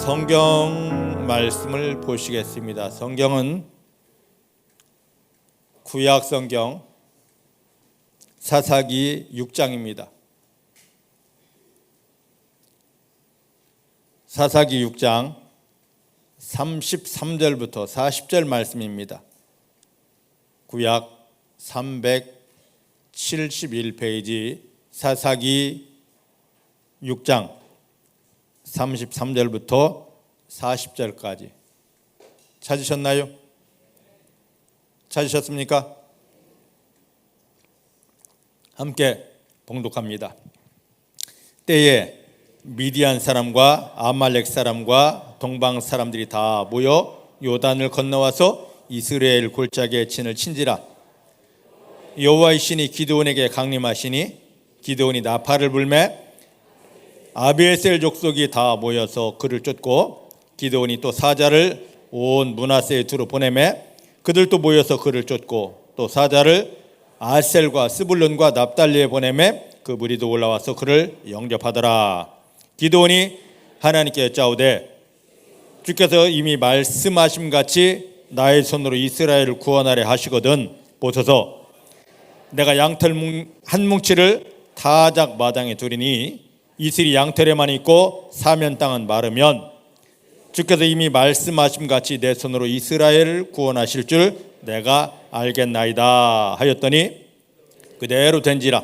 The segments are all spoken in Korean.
성경 말씀을 보시겠습니다. 성경은 구약 성경 사사기 6장입니다. 사사기 6장 33절부터 40절 말씀입니다. 구약 371페이지 사사기 6장 33절부터 40절까지 찾으셨나요? 찾으셨습니까? 함께 봉독합니다. 때에 미디안 사람과 아말렉 사람과 동방 사람들이 다 모여 요단을 건너와서 이스라엘 골짜기에 진을 친지라. 여호와의 신이 기드온에게 강림하시니 기드온이 나팔을 불매 아비에셀 족속이 다 모여서 그를 쫓고 기드온이 또 사자를 온 므낫세의 두루 보내매 그들도 모여서 그를 쫓고 또 사자를 아셀과 스불론과 납달리에 보내매 그 무리도 올라와서 그를 영접하더라. 기드온이 하나님께 여짜오되 주께서 이미 말씀하심 같이 나의 손으로 이스라엘을 구원하려 하시거든 보소서. 내가 양털 한 뭉치를 타작 마당에 두리니 이슬이 양털에만 있고 사면 땅은 마르면 주께서 이미 말씀하심 같이 내 손으로 이스라엘을 구원하실 줄 내가 알겠나이다 하였더니 그대로 된지라.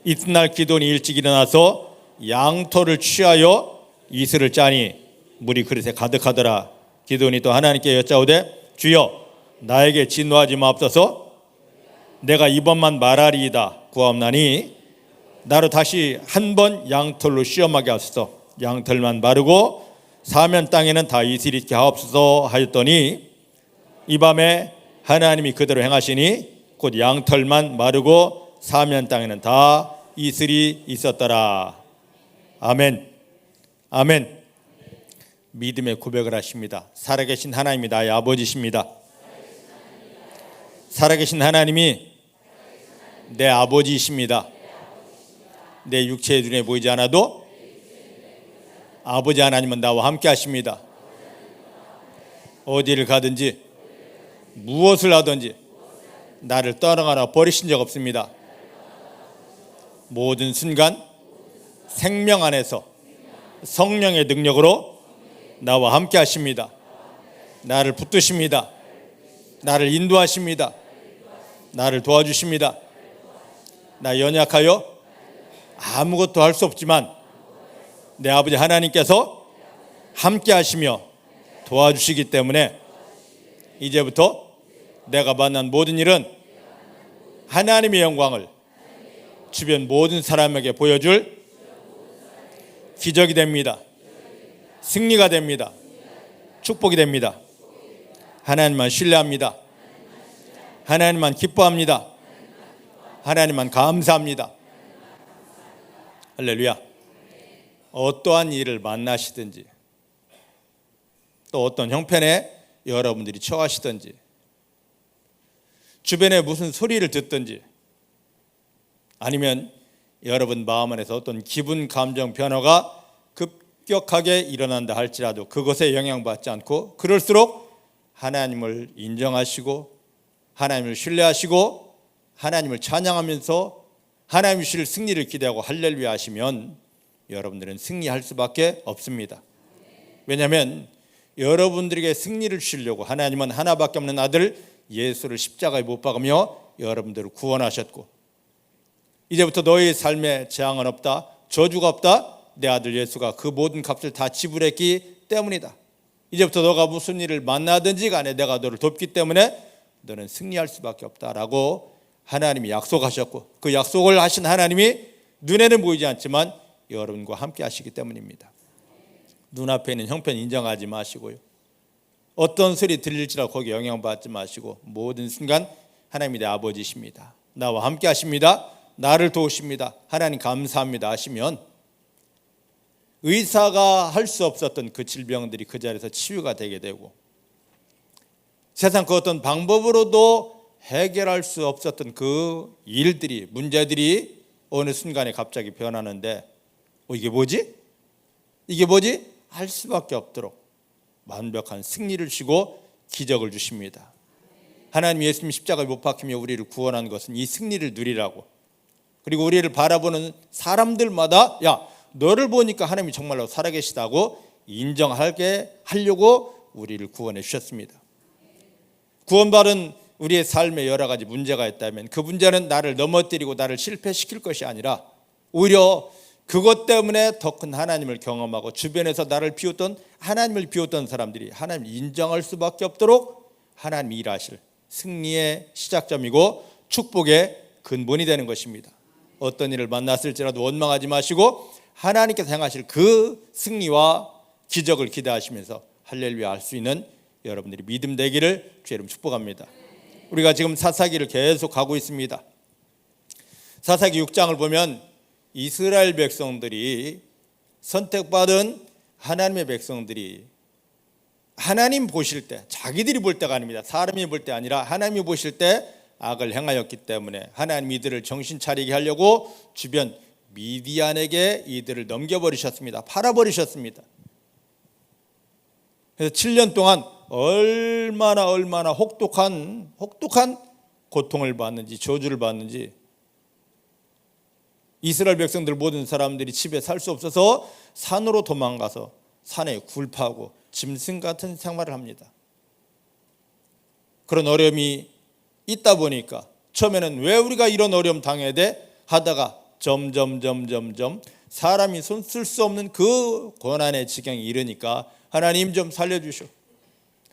이튿날 기드온이 일찍 일어나서 양털을 취하여 이슬을 짜니 물이 그릇에 가득하더라. 기드온이 또 하나님께 여짜오되 주여 나에게 진노하지 마옵소서. 내가 이번만 말하리이다 구하옵나니 나로 다시 한 번 양털로 시험하게 하소서. 양털만 마르고 사면 땅에는 다 이슬이 있게 하옵소서 하였더니 이 밤에 하나님이 그대로 행하시니 곧 양털만 마르고 사면 땅에는 다 이슬이 있었더라. 아멘. 아멘. 믿음의 고백을 하십니다. 살아계신 하나님이 나의 아버지십니다. 살아계신 하나님이 내 아버지이십니다. 내 육체의 눈에 보이지 않아도 아버지 하나님은 나와 함께 하십니다. 어디를 가든지 무엇을 하든지 나를 떠나거나 버리신 적 없습니다. 모든 순간 생명 안에서 성령의 능력으로 나와 함께 하십니다. 나를 붙드십니다. 나를 인도하십니다. 나를 도와주십니다. 나 연약하여 아무것도 할 수 없지만 내 아버지 하나님께서 함께 하시며 도와주시기 때문에 이제부터 내가 만난 모든 일은 하나님의 영광을 주변 모든 사람에게 보여줄 기적이 됩니다. 승리가 됩니다. 축복이 됩니다. 하나님만 신뢰합니다. 하나님만 기뻐합니다. 하나님만 감사합니다. 할렐루야. 어떠한 일을 만나시든지 또 어떤 형편에 여러분들이 처하시든지 주변에 무슨 소리를 듣든지 아니면 여러분 마음 안에서 어떤 기분 감정 변화가 급격하게 일어난다 할지라도 그것에 영향받지 않고 그럴수록 하나님을 인정하시고 하나님을 신뢰하시고 하나님을 찬양하면서 하나님이 주실 승리를 기대하고 할렐루야 하시면 여러분들은 승리할 수밖에 없습니다. 왜냐하면 여러분들에게 승리를 주시려고 하나님은 하나밖에 없는 아들 예수를 십자가에 못 박으며 여러분들을 구원하셨고 이제부터 너의 삶에 재앙은 없다, 저주가 없다. 내 아들 예수가 그 모든 값을 다 지불했기 때문이다. 이제부터 너가 무슨 일을 만나든지 간에 내가 너를 돕기 때문에 너는 승리할 수밖에 없다라고 하나님이 약속하셨고 그 약속을 하신 하나님이 눈에는 보이지 않지만 여러분과 함께 하시기 때문입니다. 눈앞에 있는 형편 인정하지 마시고요. 어떤 소리 들릴지라도 거기에 영향받지 마시고 모든 순간 하나님이 내 아버지십니다. 나와 함께 하십니다. 나를 도우십니다. 하나님 감사합니다 하시면 의사가 할 수 없었던 그 질병들이 그 자리에서 치유가 되게 되고 세상 그 어떤 방법으로도 해결할 수 없었던 그 일들이 문제들이 어느 순간에 갑자기 변하는데 이게 뭐지? 이게 뭐지? 할 수밖에 없도록 완벽한 승리를 주시고 기적을 주십니다. 하나님 예수님 십자가에 못 박히며 우리를 구원한 것은 이 승리를 누리라고, 그리고 우리를 바라보는 사람들마다 야, 너를 보니까 하나님이 정말로 살아계시다고 인정하게 하려고 우리를 구원해 주셨습니다. 구원받은 우리의 삶에 여러 가지 문제가 있다면 그 문제는 나를 넘어뜨리고 나를 실패시킬 것이 아니라 오히려 그것 때문에 더 큰 하나님을 경험하고 주변에서 나를 비웃던, 하나님을 비웃던 사람들이 하나님을 인정할 수밖에 없도록 하나님이 일하실 승리의 시작점이고 축복의 근본이 되는 것입니다. 어떤 일을 만났을지라도 원망하지 마시고 하나님께서 행하실 그 승리와 기적을 기대하시면서 할렐루야 할 수 있는 여러분들이 믿음 되기를 주의 이름 축복합니다. 우리가 지금 사사기를 계속 가고 있습니다. 사사기 6장을 보면 이스라엘 백성들이, 선택받은 하나님의 백성들이 하나님 보실 때, 자기들이 볼 때가 아닙니다. 사람이 볼 때 아니라 하나님이 보실 때 악을 행하였기 때문에 하나님 이들을 정신 차리게 하려고 주변 미디안에게 이들을 넘겨버리셨습니다. 팔아버리셨습니다. 그래서 7년 동안 얼마나 혹독한 고통을 받는지, 저주를 받는지, 이스라엘 백성들 모든 사람들이 집에 살 수 없어서 산으로 도망가서 산에 굴파하고 짐승 같은 생활을 합니다. 그런 어려움이 있다 보니까 처음에는 왜 우리가 이런 어려움 당해야 돼? 하다가 점점 사람이 손 쓸 수 없는 그 고난의 지경에 이르니까 하나님 좀 살려주시오,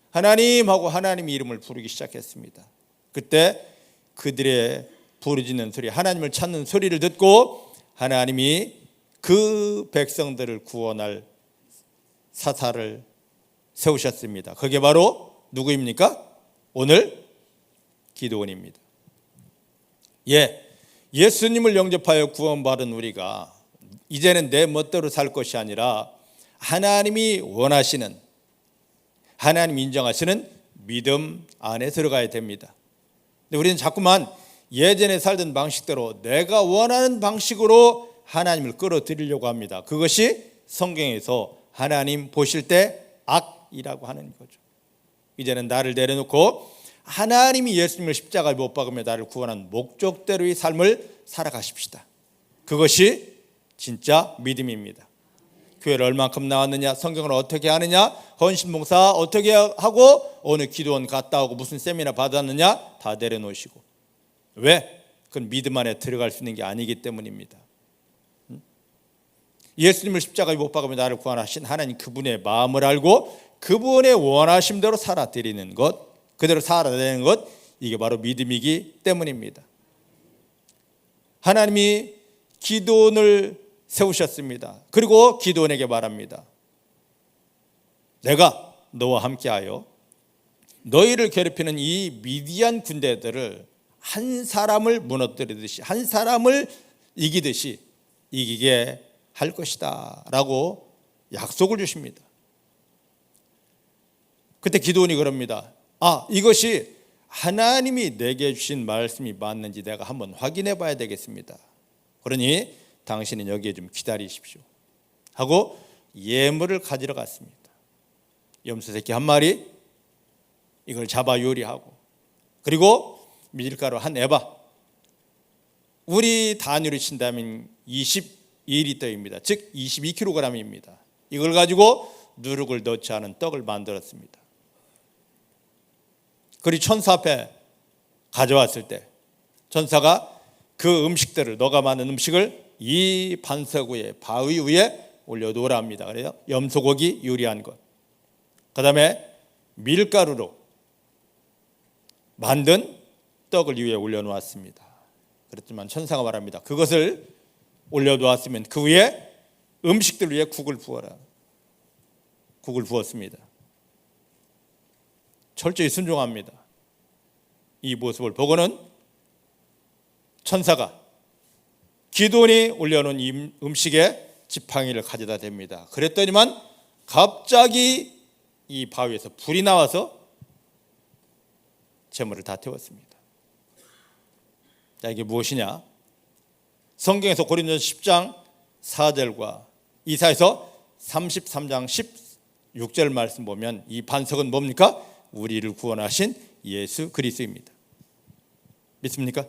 하나님 하고 하나님 이름을 부르기 시작했습니다. 그때 그들의 부르짖는 소리, 하나님을 찾는 소리를 듣고 하나님이 그 백성들을 구원할 사사를 세우셨습니다. 그게 바로 누구입니까? 오늘 기드온입니다. 예수님을 영접하여 구원받은 우리가 이제는 내 멋대로 살 것이 아니라 하나님이 원하시는, 하나님 인정하시는 믿음 안에 들어가야 됩니다. 근데 우리는 자꾸만 예전에 살던 방식대로 내가 원하는 방식으로 하나님을 끌어들이려고 합니다. 그것이 성경에서 하나님 보실 때 악이라고 하는 거죠. 이제는 나를 내려놓고 하나님이 예수님을 십자가에 못 박으며 나를 구원한 목적대로의 삶을 살아가십시다. 그것이 진짜 믿음입니다. 교회를 얼만큼 나왔느냐, 성경을 어떻게 하느냐, 헌신봉사 어떻게 하고 어느 기도원 갔다 오고 무슨 세미나 받았느냐 다 내려놓으시고, 왜? 그건 믿음 안에 들어갈 수 있는 게 아니기 때문입니다. 예수님을 십자가에 못 박으며 나를 구원하신 하나님 그분의 마음을 알고 그분의 원하심대로 살아드리는 것, 그대로 살아내는 것, 이게 바로 믿음이기 때문입니다. 하나님이 기드온을 세우셨습니다. 그리고 기드온에게 말합니다. 내가 너와 함께하여 너희를 괴롭히는 이 미디안 군대들을 한 사람을 무너뜨리듯이, 한 사람을 이기듯이 이기게 할 것이다 라고 약속을 주십니다. 그때 기드온이 그럽니다. 이것이 하나님이 내게 주신 말씀이 맞는지 내가 한번 확인해 봐야 되겠습니다. 그러니 당신은 여기에 좀 기다리십시오 하고 예물을 가지러 갔습니다. 염소 새끼 한 마리, 이걸 잡아 요리하고, 그리고 밀가루 한 에바, 우리 단위로 친다면 22리터입니다. 즉 22kg입니다. 이걸 가지고 누룩을 넣지 않은 떡을 만들었습니다. 그리고 천사 앞에 가져왔을 때 천사가 그 음식들을, 너가 만든 음식을 이 반석 위에, 바위 위에 올려놓으라 합니다. 그래요. 염소고기 요리한 것, 그 다음에 밀가루로 만든 떡을 위에 올려놓았습니다. 그렇지만 천사가 말합니다. 그것을 올려놓았으면 그 위에 음식들 위에 국을 부어라. 국을 부었습니다. 철저히 순종합니다. 이 모습을 보고는 천사가 기드온이 올려놓은 이 음식에 지팡이를 가져다 댑니다. 그랬더니만 갑자기 이 바위에서 불이 나와서 재물을 다 태웠습니다. 자, 이게 무엇이냐? 성경에서 고린도전서 10장 4절과 이사야서 33장 16절 말씀 보면 이 반석은 뭡니까? 우리를 구원하신 예수 그리스도입니다. 믿습니까?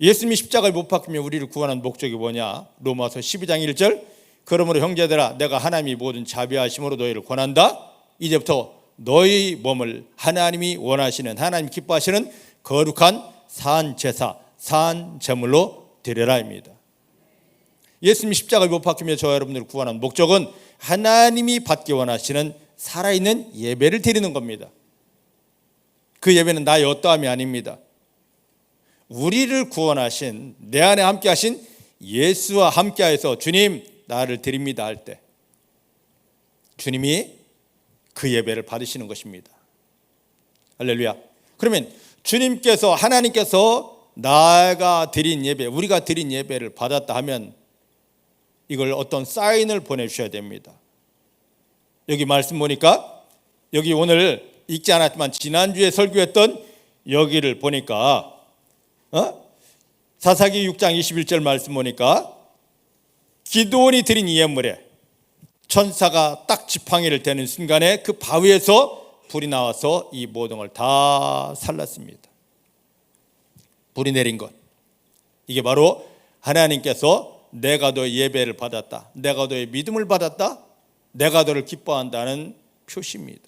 예수님이 십자가에 못 박히며 우리를 구원한 목적이 뭐냐? 로마서 12장 1절 그러므로 형제들아 내가 하나님이 모든 자비하심으로 너희를 권한다. 이제부터 너희 몸을 하나님이 원하시는 하나님 기뻐하시는 거룩한 산 제사 산 제물로 드려라입니다. 예수님이 십자가에 못 박히며 저와 여러분들을 구원한 목적은 하나님이 받기 원하시는 살아있는 예배를 드리는 겁니다. 그 예배는 나의 어떠함이 아닙니다. 우리를 구원하신 내 안에 함께 하신 예수와 함께하여서 주님 나를 드립니다 할 때 주님이 그 예배를 받으시는 것입니다. 할렐루야. 그러면 주님께서 하나님께서 나가 드린 예배 우리가 드린 예배를 받았다 하면 이걸 어떤 사인을 보내주셔야 됩니다. 여기 말씀 보니까 여기 오늘 읽지 않았지만 지난주에 설교했던 여기를 보니까 사사기 6장 21절 말씀 보니까 기드온이 드린 이 예물에 천사가 딱 지팡이를 대는 순간에 그 바위에서 불이 나와서 이 모든 걸 다 살랐습니다. 불이 내린 것 이게 바로 하나님께서 내가 너의 예배를 받았다 내가 너의 믿음을 받았다 내가 너를 기뻐한다는 표시입니다.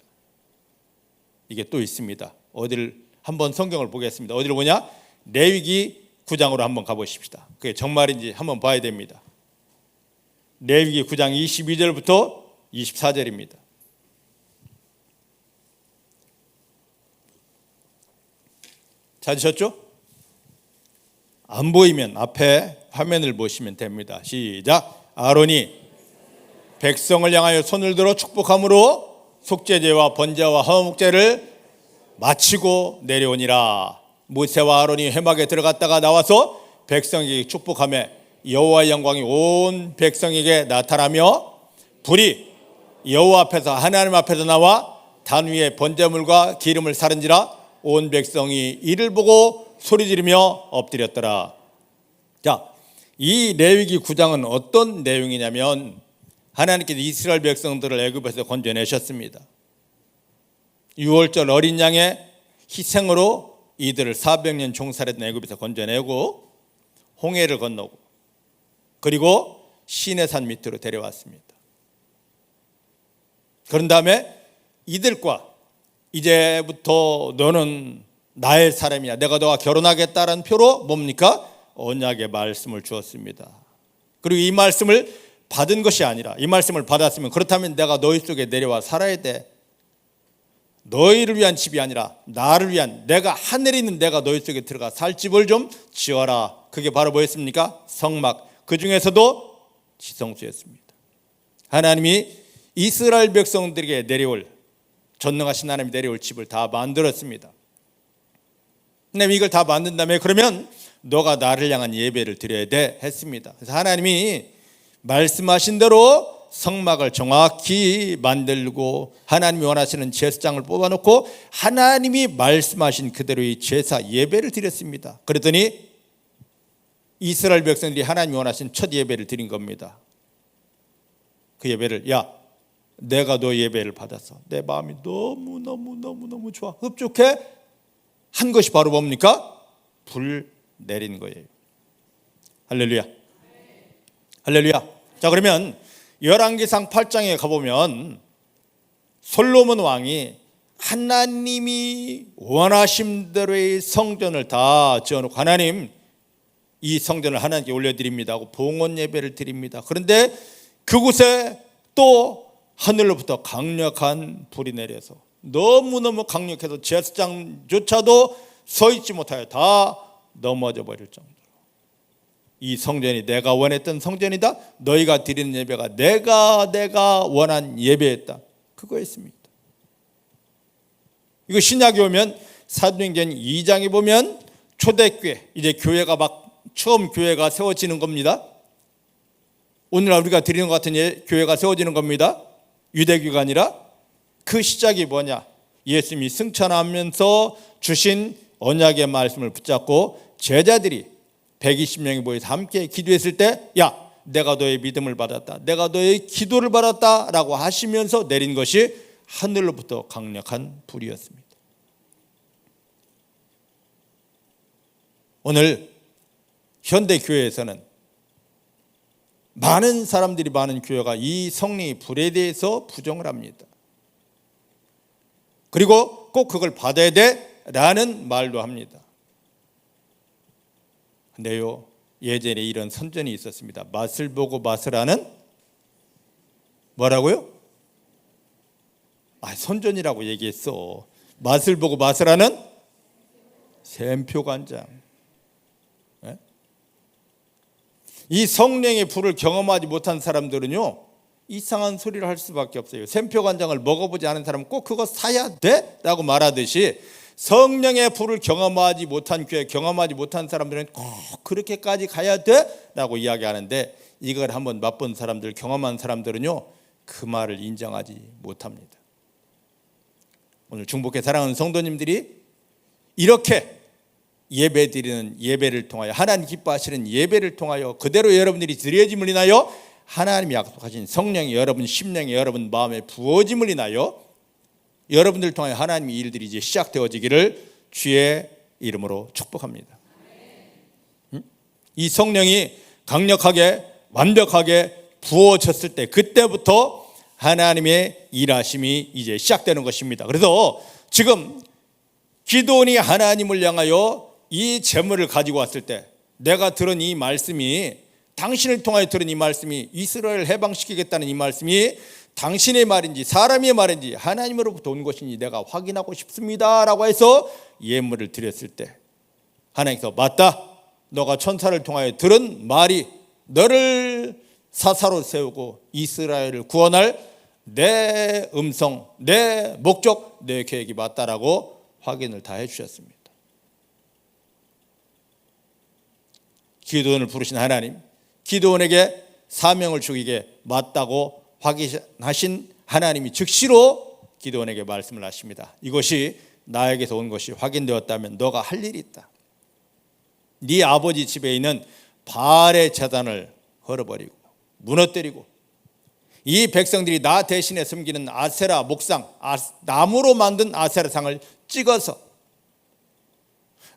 이게 또 있습니다. 어디를 한번 성경을 보겠습니다. 어디를 보냐? 레위기 9장으로 한번 가보십시다. 그게 정말인지 한번 봐야 됩니다. 레위기 9장 22절부터 24절입니다. 찾으셨죠? 안 보이면 앞에 화면을 보시면 됩니다. 시작. 아론이 백성을 향하여 손을 들어 축복함으로 속죄제와 번제와 화목제를 마치고 내려오니라. 모세와 아론이 회막에 들어갔다가 나와서 백성에게 축복하며 여호와의 영광이 온 백성에게 나타나며 불이 여호와 앞에서 하나님 앞에서 나와 단 위에 번제물과 기름을 사른지라 온 백성이 이를 보고 소리 지르며 엎드렸더라. 자, 이 레위기 9장은 어떤 내용이냐면 하나님께서 이스라엘 백성들을 애굽에서 건져내셨습니다. 유월절 어린 양의 희생으로 이들을 400년 종살이했던 애굽에서 건져내고 홍해를 건너고 그리고 시내산 밑으로 데려왔습니다. 그런 다음에 이들과 이제부터 너는 나의 사람이야 내가 너와 결혼하겠다라는 표로 뭡니까? 언약의 말씀을 주었습니다. 그리고 이 말씀을 받은 것이 아니라 이 말씀을 받았으면 그렇다면 내가 너희 속에 내려와 살아야 돼. 너희를 위한 집이 아니라 나를 위한 내가 하늘에 있는 내가 너희 속에 들어가 살 집을 좀 지어라. 그게 바로 뭐였습니까? 성막. 그 중에서도 지성소였습니다. 하나님이 이스라엘 백성들에게 내려올 전능하신 하나님이 내려올 집을 다 만들었습니다. 하나님이 이걸 다 만든 다음에 그러면 너가 나를 향한 예배를 드려야 돼 했습니다. 그래서 하나님이 말씀하신 대로 성막을 정확히 만들고 하나님이 원하시는 제사장을 뽑아놓고 하나님이 말씀하신 그대로 이 제사 예배를 드렸습니다. 그랬더니 이스라엘 백성들이 하나님이 원하신 첫 예배를 드린 겁니다. 그 예배를 야 내가 너 예배를 받아서 내 마음이 너무 좋아 흡족해 한 것이 바로 뭡니까? 불 내린 거예요. 할렐루야. 할렐루야. 자 그러면 열왕기상 8장에 가보면 솔로몬 왕이 하나님이 원하신 대로의 성전을 다 지어놓고 하나님 이 성전을 하나님께 올려드립니다 하고 봉헌 예배를 드립니다. 그런데 그곳에 또 하늘로부터 강력한 불이 내려서 너무너무 강력해서 제사장조차도 서 있지 못하여 다 넘어져 버릴 정도로 이 성전이 내가 원했던 성전이다. 너희가 드리는 예배가 내가 원한 예배였다. 그거였습니다. 이거 신약에 오면 사도행전 2장에 보면 초대교회 이제 교회가 막 처음 교회가 세워지는 겁니다. 오늘날 우리가 드리는 것 같은 교회가 세워지는 겁니다. 유대교가 아니라 그 시작이 뭐냐? 예수님이 승천하면서 주신 언약의 말씀을 붙잡고 제자들이 120명이 모여서 함께 기도했을 때 야 내가 너의 믿음을 받았다, 내가 너의 기도를 받았다 라고 하시면서 내린 것이 하늘로부터 강력한 불이었습니다. 오늘 현대교회에서는 많은 사람들이, 많은 교회가 이 성령의 불에 대해서 부정을 합니다. 그리고 꼭 그걸 받아야 돼 라는 말도 합니다. 근데요, 예전에 이런 선전이 있었습니다. 맛을 보고 맛을 아는 뭐라고요? 선전이라고 얘기했어. 맛을 보고 맛을 아는 샘표관장. 이 성령의 불을 경험하지 못한 사람들은요, 이상한 소리를 할 수밖에 없어요. 샘표관장을 먹어보지 않은 사람은 꼭 그거 사야 돼? 라고 말하듯이 성령의 불을 경험하지 못한 교회, 경험하지 못한 사람들은 꼭 그렇게까지 가야 돼? 라고 이야기하는데, 이걸 한번 맛본 사람들, 경험한 사람들은요, 그 말을 인정하지 못합니다. 오늘 중복회 사랑하는 성도님들이 이렇게 예배드리는 예배를 통하여, 하나님 기뻐하시는 예배를 통하여 그대로 여러분들이 드려짐을 인하여 하나님이 약속하신 성령이 여러분 심령에, 여러분 마음에 부어짐을 인하여 여러분들 통하여 하나님의 일들이 이제 시작되어지기를 주의 이름으로 축복합니다. 이 성령이 강력하게 완벽하게 부어졌을 때, 그때부터 하나님의 일하심이 이제 시작되는 것입니다. 그래서 지금 기드온이 하나님을 향하여 이 재물을 가지고 왔을 때, 내가 들은 이 말씀이, 당신을 통하여 들은 이 말씀이, 이스라엘을 해방시키겠다는 이 말씀이 당신의 말인지 사람의 말인지 하나님으로부터 온 것인지 내가 확인하고 싶습니다 라고 해서 예물을 드렸을 때, 하나님께서 맞다, 너가 천사를 통하여 들은 말이 너를 사사로 세우고 이스라엘을 구원할 내 음성, 내 목적, 내 계획이 맞다라고 확인을 다 해주셨습니다. 기드온을 부르신 하나님, 기드온에게 사명을 주기에 맞다고 확인하신 하나님이 즉시로 기드온에게 말씀을 하십니다. 이것이 나에게서 온 것이 확인되었다면 너가 할 일이 있다. 네 아버지 집에 있는 바알의 제단을 헐어버리고 무너뜨리고 이 백성들이 나 대신에 섬기는 아세라 목상, 나무로 만든 아세라상을 찍어서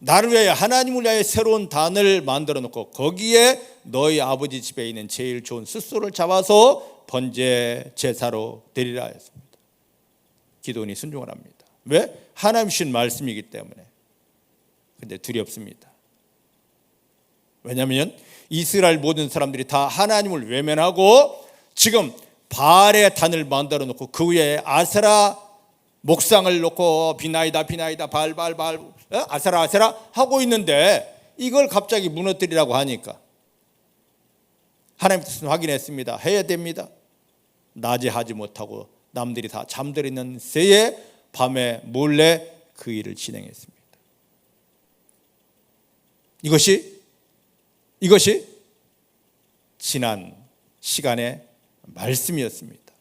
나를 위하여, 하나님을 위하여 새로운 단을 만들어 놓고 거기에 너희 아버지 집에 있는 제일 좋은 숫소를 잡아서 번제 제사로 드리라 했습니다. 기드온이 순종을 합니다. 왜? 하나님 주신 말씀이기 때문에. 근데 두렵습니다. 왜냐하면 이스라엘 모든 사람들이 다 하나님을 외면하고 지금 바알의 단을 만들어 놓고 그 위에 아세라 목상을 놓고 비나이다 비나이다 바알 아세라 하고 있는데, 이걸 갑자기 무너뜨리라고 하니까 하나님 뜻은 확인했습니다. 해야 됩니다. 낮에 하지 못하고 남들이 다 잠들어 있는 새에 밤에 몰래 그 일을 진행했습니다. 이것이 지난 시간의 말씀이었습니다.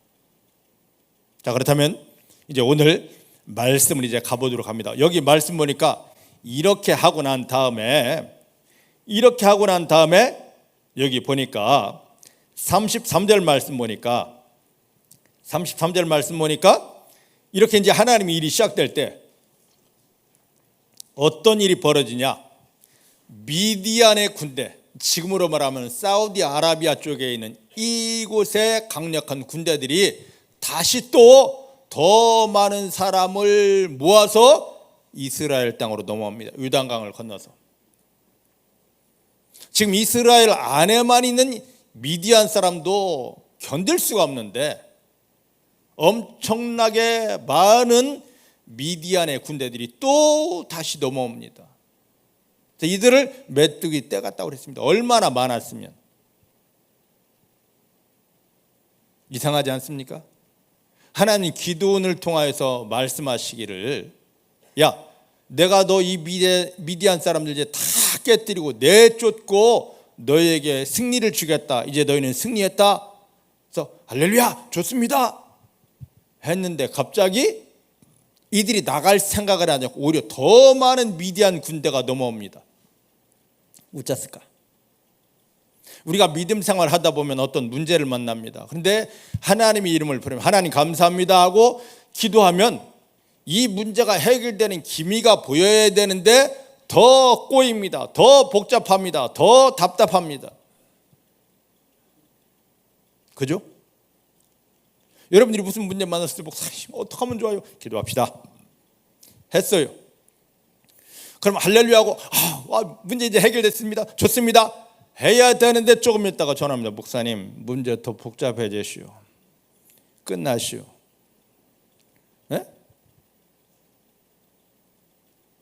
자, 그렇다면 이제 오늘 말씀을 이제 가보도록 합니다. 여기 말씀 보니까 이렇게 하고 난 다음에 여기 보니까 33절 말씀 보니까 이렇게 이제 하나님의 일이 시작될 때 어떤 일이 벌어지냐? 미디안의 군대, 지금으로 말하면 사우디아라비아 쪽에 있는 이곳의 강력한 군대들이 다시 또 더 많은 사람을 모아서 이스라엘 땅으로 넘어옵니다. 요단강을 건너서. 지금 이스라엘 안에만 있는 미디안 사람도 견딜 수가 없는데 엄청나게 많은 미디안의 군대들이 또 다시 넘어옵니다. 이들을 메뚜기 떼갔다고 그랬습니다. 얼마나 많았으면. 이상하지 않습니까? 하나님 기드온을 통하여서 말씀하시기를, 야, 내가 너 이 미디안 사람들 이제 다 깨뜨리고 내쫓고 너희에게 승리를 주겠다. 이제 너희는 승리했다. 그래서 할렐루야, 좋습니다 했는데 갑자기 이들이 나갈 생각을 하지 않고 오히려 더 많은 미디안 군대가 넘어옵니다. 어쩌을까? 우리가 믿음 생활을 하다 보면 어떤 문제를 만납니다. 그런데 하나님의 이름을 부르면 하나님 감사합니다 하고 기도하면 이 문제가 해결되는 기미가 보여야 되는데 더 꼬입니다. 더 복잡합니다. 더 답답합니다. 그죠? 여러분들이 무슨 문제 만났을 때 목사님 어떻게 하면 좋아요? 기도합시다. 했어요. 그럼 할렐루야하고 문제 이제 해결됐습니다. 좋습니다. 해야 되는데 조금 있다가 전화합니다. 목사님 문제 더 복잡해지시오. 끝나시오. 네?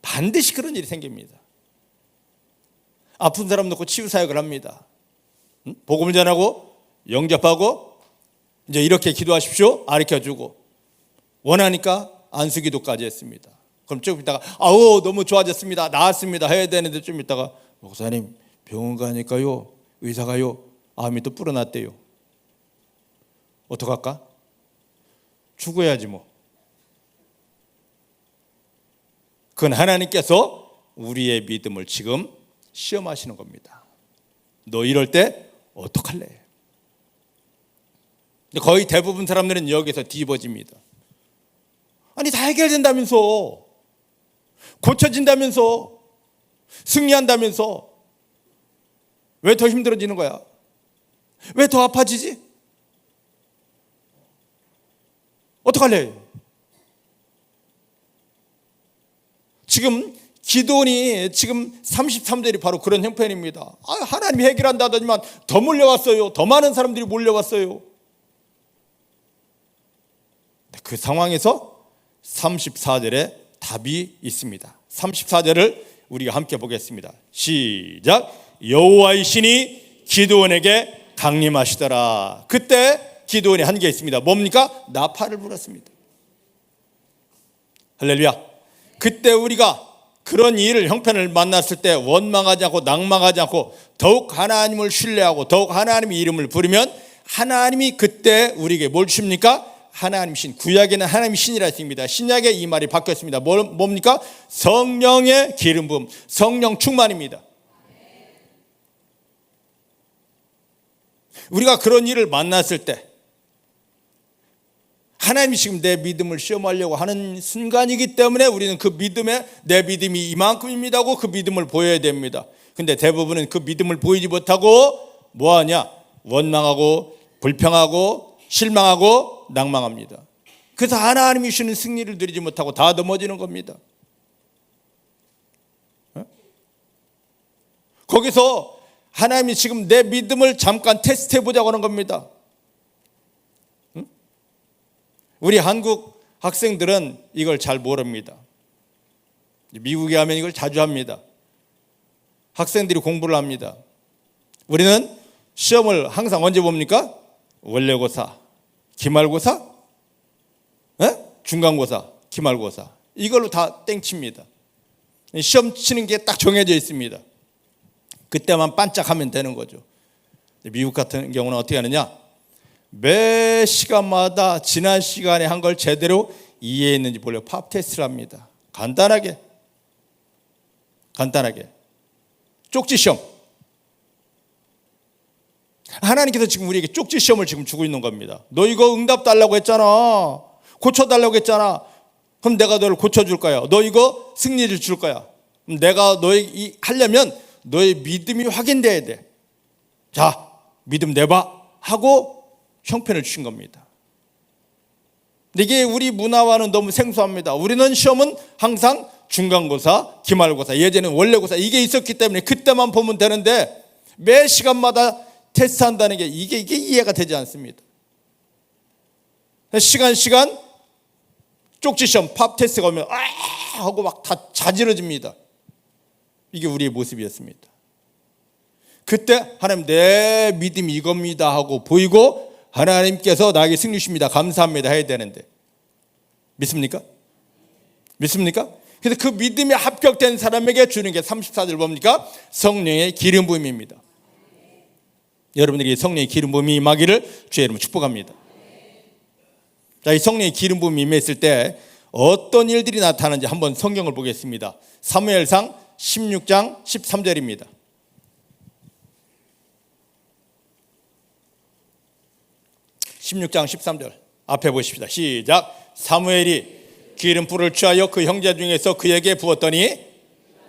반드시 그런 일이 생깁니다. 아픈 사람 놓고 치유사역을 합니다. 복음을 전하고 영접하고 이제 이렇게 기도하십시오 가르쳐주고 원하니까 안수기도까지 했습니다. 그럼 조금 있다가 너무 좋아졌습니다. 나았습니다 해야 되는데 좀 있다가 목사님 병원 가니까요 의사가요 암이 또 불어났대요. 어떡할까? 죽어야지 뭐. 그건 하나님께서 우리의 믿음을 지금 시험하시는 겁니다. 너 이럴 때 어떡할래? 거의 대부분 사람들은 여기서 뒤집어집니다. 아니 다 해결된다면서, 고쳐진다면서, 승리한다면서 왜 더 힘들어지는 거야? 왜 더 아파지지? 어떡할래? 지금 기도원이 지금 33절이 바로 그런 형편입니다. 하나님이 해결한다더니만 더 몰려왔어요. 더 많은 사람들이 몰려왔어요. 그 상황에서 34절에 답이 있습니다. 34절을 우리가 함께 보겠습니다. 시작. 여호와의 신이 기드온에게 강림하시더라. 그때 기드온이 한 게 있습니다. 뭡니까? 나팔을 불었습니다. 할렐루야. 그때 우리가 그런 일을 형편을 만났을 때 원망하지 않고 낭망하지 않고 더욱 하나님을 신뢰하고 더욱 하나님의 이름을 부르면 하나님이 그때 우리에게 뭘 주십니까? 하나님 신, 구약에는 하나님 신이라 했습니다. 신약에 이 말이 바뀌었습니다. 뭡니까? 성령의 기름 부음, 성령 충만입니다. 우리가 그런 일을 만났을 때 하나님이 지금 내 믿음을 시험하려고 하는 순간이기 때문에 우리는 그 믿음에 내 믿음이 이만큼입니다 하고 그 믿음을 보여야 됩니다. 근데 대부분은 그 믿음을 보이지 못하고 뭐하냐? 원망하고 불평하고 실망하고 낭망합니다. 그래서 하나님이 주시는 승리를 누리지 못하고 다 넘어지는 겁니다. 거기서 하나님이 지금 내 믿음을 잠깐 테스트해 보자고 하는 겁니다. 우리 한국 학생들은 이걸 잘 모릅니다. 미국에 가면 이걸 자주 합니다. 학생들이 공부를 합니다. 우리는 시험을 항상 언제 봅니까? 원래고사, 기말고사, 중간고사, 기말고사, 이걸로 다 땡칩니다. 시험 치는 게 딱 정해져 있습니다. 그때만 반짝하면 되는 거죠. 미국 같은 경우는 어떻게 하느냐? 매 시간마다 지난 시간에 한 걸 제대로 이해했는지 보려고 팝 테스트를 합니다. 간단하게 쪽지 시험. 하나님께서 지금 우리에게 쪽지 시험을 지금 주고 있는 겁니다. 너 이거 응답 달라고 했잖아. 고쳐달라고 했잖아. 그럼 내가 너를 고쳐줄 거야. 너 이거 승리를 줄 거야. 그럼 내가 너의 하려면 너의 믿음이 확인돼야 돼. 자, 믿음 내봐 하고 형편을 주신 겁니다. 근데 이게 우리 문화와는 너무 생소합니다. 우리는 시험은 항상 중간고사, 기말고사, 예전에는 원래고사 이게 있었기 때문에 그때만 보면 되는데 매 시간마다 테스트한다는 게 이게 이해가 되지 않습니다. 시간 쪽지 시험, 팝 테스트가 오면 하고 막 다 자지러집니다. 이게 우리의 모습이었습니다. 그때 하나님 내 믿음이 이겁니다 하고 보이고 하나님께서 나에게 승리 주십니다. 감사합니다 해야 되는데 믿습니까? 그래서 그 믿음에 합격된 사람에게 주는 게 34절 뭡니까? 성령의 기름 부음입니다. 여러분들이 성령의 기름 부음이 임하기를 주의 이름으로 축복합니다. 자, 이 성령의 기름 부음이 임했을 때 어떤 일들이 나타나는지 한번 성경을 보겠습니다. 사무엘상 16장 13절입니다. 16장 13절 앞에 보십시다. 시작. 사무엘이 기름불을 취하여 그 형제 중에서 그에게 부었더니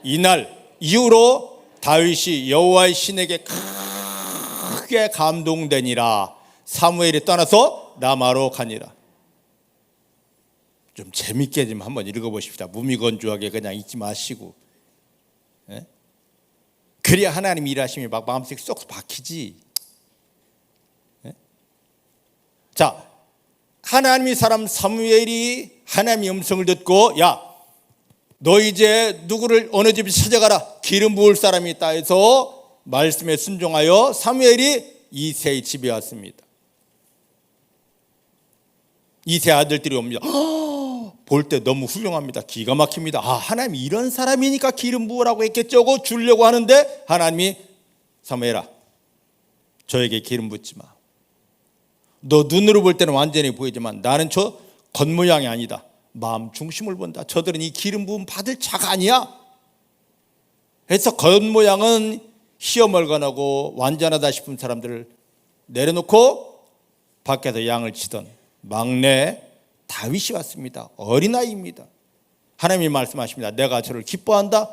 이날 이후로 다윗이 여호와의 신에게 크게 감동되니라. 사무엘이 떠나서 라마로 가니라. 좀 재밌게 좀 한번 읽어보십시다. 무미건조하게 그냥 읽지 마시고. 예? 그래야 하나님 일하심이 막 마음속에 쏙 박히지. 예? 자, 하나님의 사람 사무엘이 하나님의 음성을 듣고, 야, 너 이제 누구를 어느 집에 찾아가라, 기름 부을 사람이 있다 해서 말씀에 순종하여 사무엘이 이새의 집에 왔습니다. 이새 아들들이 옵니다. 볼 때 너무 훌륭합니다. 기가 막힙니다. 하나님이 이런 사람이니까 기름 부으라고 했겠죠 하고 주려고 하는데 하나님이 사무엘아, 저에게 기름 붓지 마. 너 눈으로 볼 때는 완전히 보이지만 나는 저 겉모양이 아니다. 마음 중심을 본다. 저들은 이 기름 부음 받을 자가 아니야. 그래서 겉모양은 희어멀건하고 완전하다 싶은 사람들을 내려놓고 밖에서 양을 치던 막내 다윗이 왔습니다. 어린아이입니다. 하나님이 말씀하십니다. 내가 저를 기뻐한다.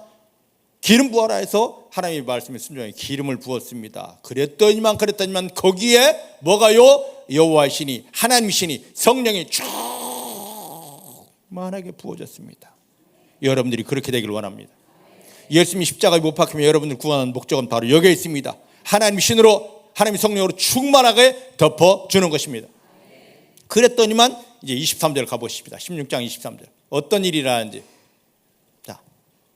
기름 부어라 해서 하나님의 말씀에 순종해 기름을 부었습니다. 그랬더니만 거기에 뭐가요? 여호와의 신이, 하나님의 신이, 성령이 충만하게 부어졌습니다. 여러분들이 그렇게 되길 원합니다. 예수님이 십자가에 못 박히면 여러분들 구원하는 목적은 바로 여기에 있습니다. 하나님의 신으로, 하나님의 성령으로 충만하게 덮어주는 것입니다. 그랬더니만 이제 23절 가보십니다. 16장 23절 어떤 일이 일어나는지. 자,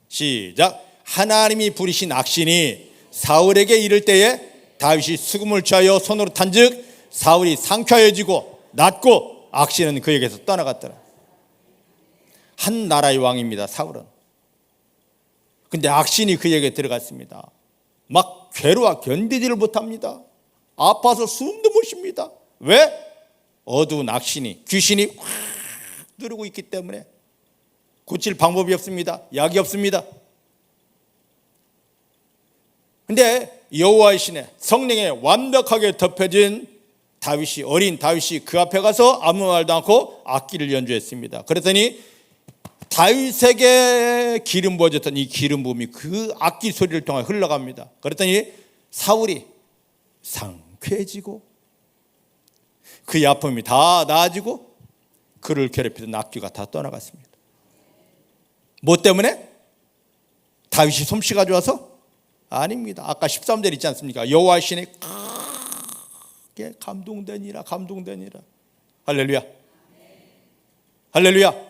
시작. 하나님이 부리신 악신이 사울에게 이를 때에 다윗이 수금을 취하여 손으로 탄즉 사울이 상쾌해지고 낫고 악신은 그에게서 떠나갔더라. 한 나라의 왕입니다. 사울은. 근데 악신이 그에게 들어갔습니다. 막 괴로워 견디지를 못합니다. 아파서 숨도 못 쉽니다. 왜? 어두운 악신이, 귀신이 확 누르고 있기 때문에. 고칠 방법이 없습니다. 약이 없습니다. 근데 여호와의 신의 성령에 완벽하게 덮여진 다윗이, 어린 다윗이 그 앞에 가서 아무 말도 않고 악기를 연주했습니다. 그랬더니 다윗에게 기름 부어졌던 이 기름 부음이 그 악기 소리를 통해 흘러갑니다. 그랬더니 사울이 상쾌해지고 그의 아픔이 다 나아지고 그를 괴롭히던 악기가 다 떠나갔습니다. 뭐 때문에? 다윗이 솜씨가 좋아서? 아닙니다. 아까 13절 있지 않습니까? 여호와의 신이 크게 감동되니라. 할렐루야. 할렐루야.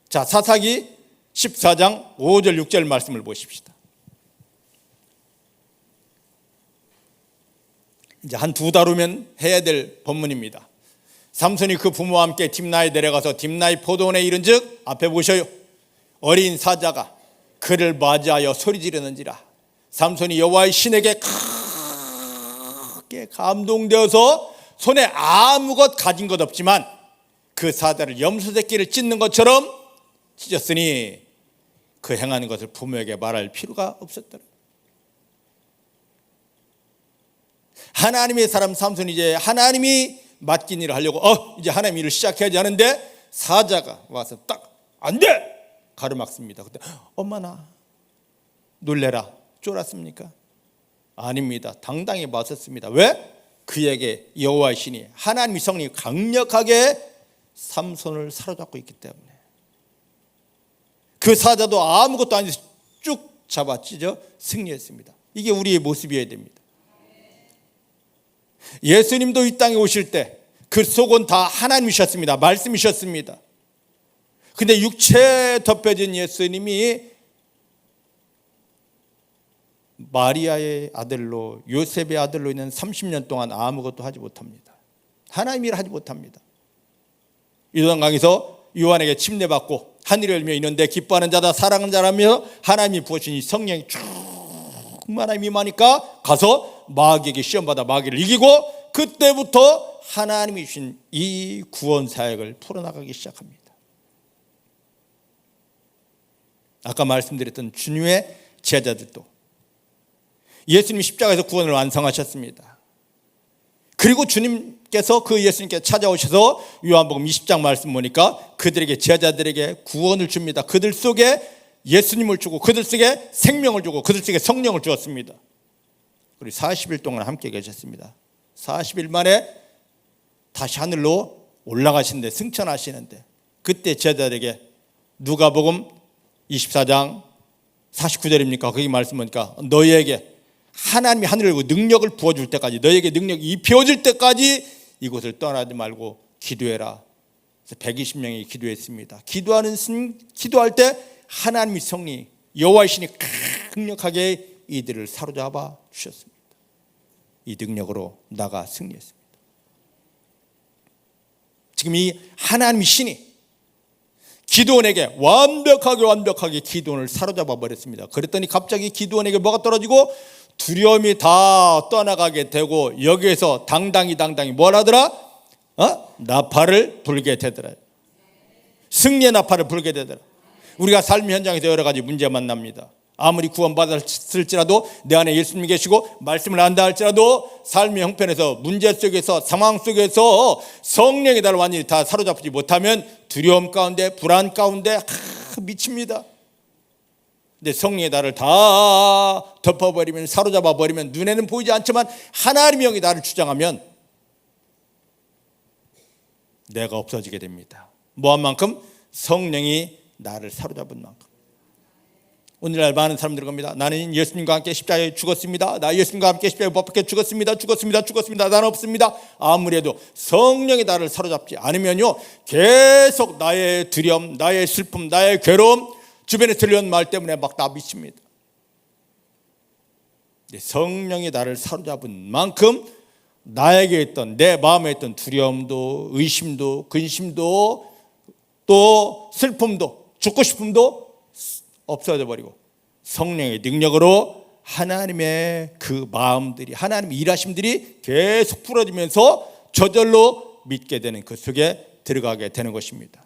자, 사사기 14장 5절 6절 말씀을 보십시다. 이제 한 두 달 후면 해야 될 본문입니다. 삼손이 그 부모와 함께 딥나에 내려가서 딥나의 포도원에 이른즉 앞에 보셔요. 어린 사자가 그를 맞이하여 소리 지르는지라. 삼손이 여호와의 신에게 크게 감동되어서 손에 아무것 가진 것 없지만 그 사자를 염소 새끼를 찢는 것처럼 찢었으니 그 행하는 것을 부모에게 말할 필요가 없었더라. 하나님의 사람 삼손이 이제 하나님이 맡긴 일을 하려고 이제 하나님 일을 시작해야지 하는데 사자가 와서 딱 안 돼! 가로막습니다. 그때 엄마나 놀래라 쫄았습니까? 아닙니다. 당당히 맞섰습니다. 왜? 그에게 여호와의 신이, 하나님의 성령이 강력하게 삼손을 사로잡고 있기 때문에. 그 사자도 아무것도 아니어서 쭉 잡아 찢어 승리했습니다. 이게 우리의 모습이어야 됩니다. 예수님도 이 땅에 오실 때 그 속은 다 하나님이셨습니다. 말씀이셨습니다. 근데 육체에 덮여진 예수님이 마리아의 아들로, 요셉의 아들로 있는 30년 동안 아무것도 하지 못합니다. 하나님 일을 하지 못합니다. 요단강에서 요한에게 침례받고 하늘을 열며 있는데 기뻐하는 자다 사랑하는 자라며 하나님이 부어주신 성령이 충만함이 임하니까 가서 마귀에게 시험받아 마귀를 이기고 그때부터 하나님이 주신 이 구원 사역을 풀어나가기 시작합니다. 아까 말씀드렸던 주님의 제자들도 예수님이 십자가에서 구원을 완성하셨습니다. 그리고 주님께서 그 예수님께 찾아오셔서 요한복음 20장 말씀 보니까 그들에게, 제자들에게 구원을 줍니다. 그들 속에 예수님을 주고 그들 속에 생명을 주고 그들 속에 성령을 주었습니다. 그리고 40일 동안 함께 계셨습니다. 40일 만에 다시 하늘로 올라가시는데, 승천하시는데, 그때 제자들에게 누가복음 24장 49절입니까? 거기 말씀 보니까 너희에게 하나님이 하늘을 열고 능력을 부어줄 때까지, 너희에게 능력이 입혀질 때까지 이곳을 떠나지 말고 기도해라. 그래서 120명이 기도했습니다. 기도할 때 하나님의 성리, 여호와의 신이 강력하게 이들을 사로잡아 주셨습니다. 이 능력으로 나가 승리했습니다. 지금 이 하나님의 신이 기드온에게 완벽하게 기드온을 사로잡아 버렸습니다. 그랬더니 갑자기 기드온에게 뭐가 떨어지고 두려움이 다 떠나가게 되고, 여기에서 당당히 뭘 하더라? 나팔을 불게 되더라. 승리의 나팔을 불게 되더라. 우리가 삶 현장에서 여러 가지 문제 만납니다. 아무리 구원받았을지라도, 내 안에 예수님이 계시고 말씀을 안다 할지라도, 삶의 형편에서, 문제 속에서, 상황 속에서 성령의 나를 완전히 다 사로잡지 못하면 두려움 가운데, 불안 가운데 미칩니다. 근데 성령의 나를 다 덮어버리면, 사로잡아버리면, 눈에는 보이지 않지만 하나님의 영이 나를 주장하면 내가 없어지게 됩니다. 뭐한 만큼? 성령이 나를 사로잡은 만큼. 오늘날 많은 사람들이 겁니다. 나는 예수님과 함께 십자가에 죽었습니다. 나 예수님과 함께 십자가에 못 박혀 죽었습니다. 나는 없습니다. 아무래도 성령이 나를 사로잡지 않으면요, 계속 나의 두려움, 나의 슬픔, 나의 괴로움, 주변에 들려온 말 때문에 막 다 미칩니다. 성령이 나를 사로잡은 만큼 나에게 있던, 내 마음에 있던 두려움도, 의심도, 근심도, 또 슬픔도, 죽고 싶음도 없어져 버리고, 성령의 능력으로 하나님의 그 마음들이, 하나님의 일하심들이 계속 풀어지면서 저절로 믿게 되는, 그 속에 들어가게 되는 것입니다.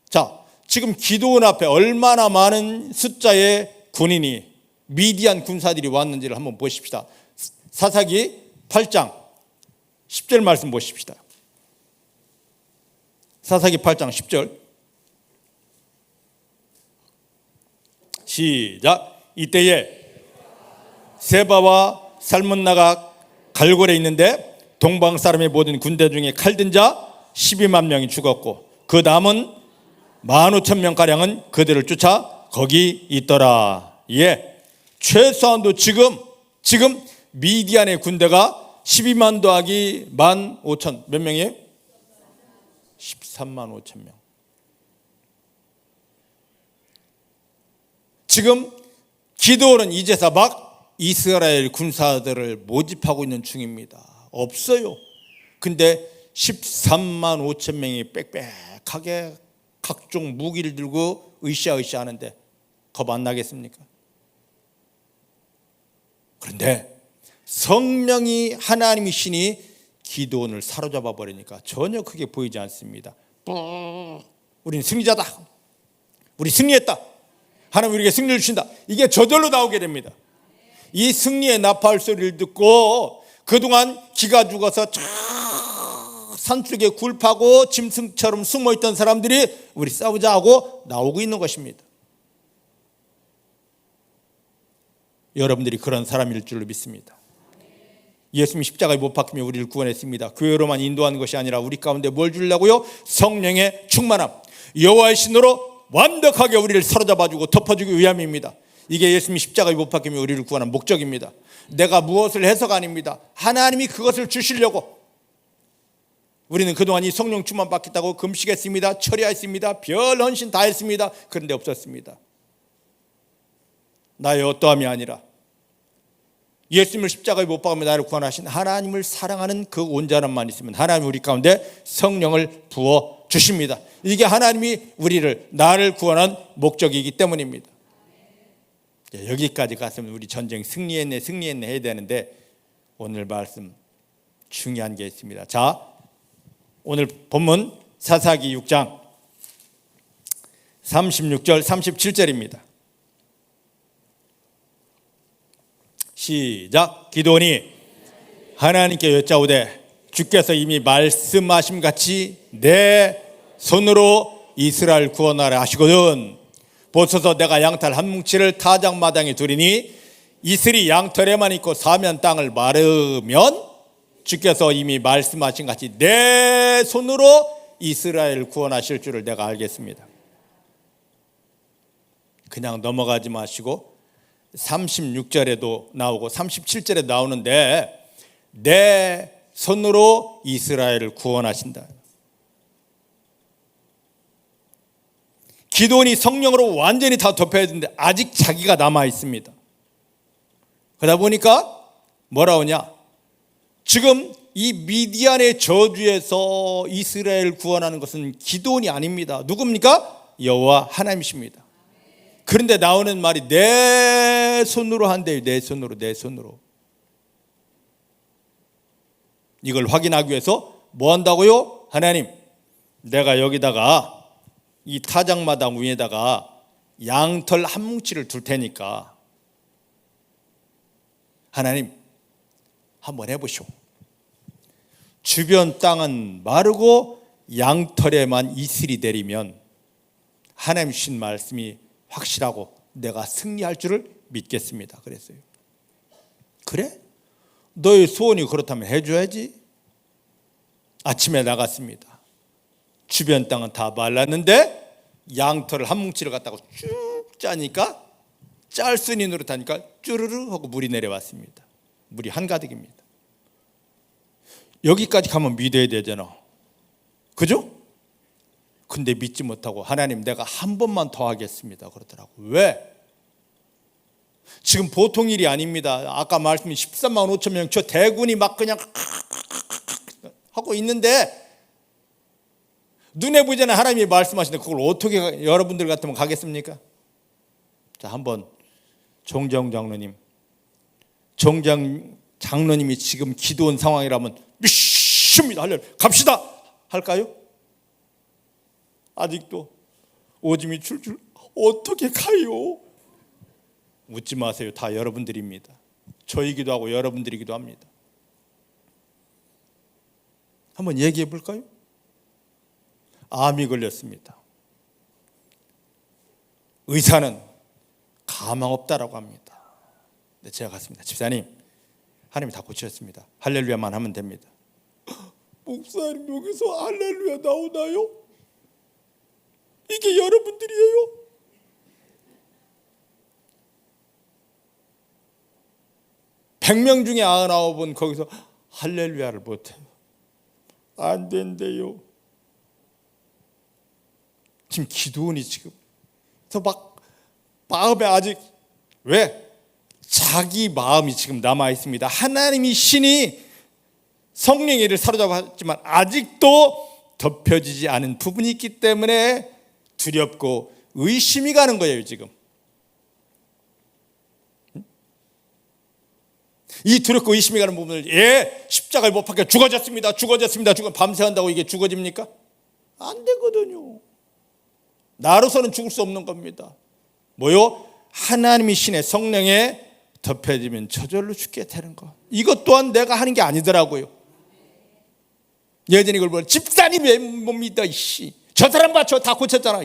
자, 지금 기드온 앞에 얼마나 많은 숫자의 군인이, 미디안 군사들이 왔는지를 한번 보십시다. 사사기 8장 10절 말씀 보십시다. 사사기 8장 10절 시작. 이때에 세바와 살문나가 갈골에 있는데 동방 사람의 모든 군대 중에 칼든 자 12만 명이 죽었고, 그 남은 15,000명가량은 그들을 쫓아 거기 있더라. 예, 최소한도 지금 미디안의 군대가 12만 더하기 15,000, 몇 명이에요? 13만 5천 명. 지금 기드온은 이제서 막 이스라엘 군사들을 모집하고 있는 중입니다. 없어요. 근데 13만 5천 명이 빽빽하게 각종 무기를 들고 으쌰으쌰 하는데 겁 안 나겠습니까? 그런데 성령이, 하나님의 신이 기드온을 사로잡아 버리니까 전혀 크게 보이지 않습니다. 우리는 승리자다, 우리 승리했다, 하나님 우리에게 승리를 주신다, 이게 저절로 나오게 됩니다. 이 승리의 나팔 소리를 듣고 그동안 기가 죽어서 저 산속에 굴파고 짐승처럼 숨어있던 사람들이 우리 싸우자 하고 나오고 있는 것입니다. 여러분들이 그런 사람일 줄로 믿습니다. 예수님이 십자가에 못 박히며 우리를 구원했습니다. 교회로만 인도하는 것이 아니라 우리 가운데 뭘 주려고요? 성령의 충만함, 여호와의 신으로 완벽하게 우리를 사로잡아주고 덮어주기 위함입니다. 이게 예수님이 십자가에 못 박히며 우리를 구원한 목적입니다. 내가 무엇을 해서가 아닙니다. 하나님이 그것을 주시려고. 우리는 그동안 이 성령 충만 받겠다고 금식했습니다, 철야했습니다, 별 헌신 다 했습니다. 그런데 없었습니다. 나의 어떠함이 아니라 예수님을 십자가에 못 박으며 나를 구원하신 하나님을 사랑하는 그 온전함만 있으면 하나님 우리 가운데 성령을 부어 주십니다. 이게 하나님이 나를 구원한 목적이기 때문입니다. 여기까지 갔으면 우리 전쟁 승리했네 해야 되는데, 오늘 말씀 중요한 게 있습니다. 자, 오늘 본문 사사기 6장 36절 37절입니다. 시작. 기드온이 하나님께 여짜오되 주께서 이미 말씀하심 같이 내 손으로 이스라엘 구원하라 하시거든. 보소서 내가 양털 한 뭉치를 타작마당에 두리니 이슬이 양털에만 있고 사면 땅을 마르면 주께서 이미 말씀하신 같이 내 손으로 이스라엘 구원하실 줄을 내가 알겠습니다. 그냥 넘어가지 마시고 36절에도 나오고 37절에 나오는데 내 손으로 이스라엘을 구원하신다. 기도원이 성령으로 완전히 다 덮여야 되는데 아직 자기가 남아 있습니다. 그러다 보니까 뭐라 하냐? 지금 이 미디안의 저주에서 이스라엘 구원하는 것은 기도원이 아닙니다. 누굽니까? 여호와 하나님이십니다. 그런데 나오는 말이 내 손으로 한대요. 내 손으로, 내 손으로. 이걸 확인하기 위해서 뭐 한다고요? 하나님, 내가 여기다가 이 타작마당 위에다가 양털 한 뭉치를 둘 테니까 하나님 한번 해보시오. 주변 땅은 마르고 양털에만 이슬이 내리면 하나님 주신 말씀이 확실하고 내가 승리할 줄을 믿겠습니다. 그랬어요. 그래? 너의 소원이 그렇다면 해줘야지. 아침에 나갔습니다. 주변 땅은 다 말랐는데 양털을 한 뭉치를 갖다가 쭉 짜니까 짤순이 노릇하니까 쭈르르 하고 물이 내려왔습니다. 물이 한가득입니다. 여기까지 가면 믿어야 되잖아. 그죠? 근데 믿지 못하고 하나님 내가 한 번만 더 하겠습니다 그러더라고. 왜? 지금 보통 일이 아닙니다. 아까 말씀인 13만 5천 명 저 대군이 막 그냥 하고 있는데 눈에 보이잖아요. 하나님이 말씀하시는데 그걸 어떻게 여러분들 같으면 가겠습니까? 자, 한번 정장 장로님이 지금 기도원 상황이라면 믿습니다 할렐루야 갑시다 할까요? 아직도 오줌이 줄줄 어떻게 가요? 묻지 마세요. 다 여러분들입니다. 저이기도 하고 여러분들이기도 합니다. 한번 얘기해 볼까요? 암이 걸렸습니다. 의사는 가망 없다라고 합니다. 네, 제가 갔습니다. 집사님, 하나님이 다 고치셨습니다. 할렐루야만 하면 됩니다. 목사님 여기서 할렐루야 나오나요? 이게 여러분들이에요? (100명) 중에 99은 거기서 할렐루야를 못해요. 안 된대요. 지금 기도원이 지금 그래서 막 마음에 아직 왜? 자기 마음이 지금 남아 있습니다. 하나님이 신이 성령의 일을 사로잡았지만 아직도 덮여지지 않은 부분이 있기 때문에 두렵고 의심이 가는 거예요. 지금 이 두렵고 의심이 가는 부분을 십자가에 못 박혀 죽어졌습니다. 밤새 한다고 이게 죽어집니까? 안 되거든요. 나로서는 죽을 수 없는 겁니다. 뭐요? 하나님이 신의 성령에 덮여지면 저절로 죽게 되는 거. 이것 또한 내가 하는 게 아니더라고요. 예전에 이걸 보면 집사님 왜 못 믿어? 저 사람 봐, 저 다 고쳤잖아.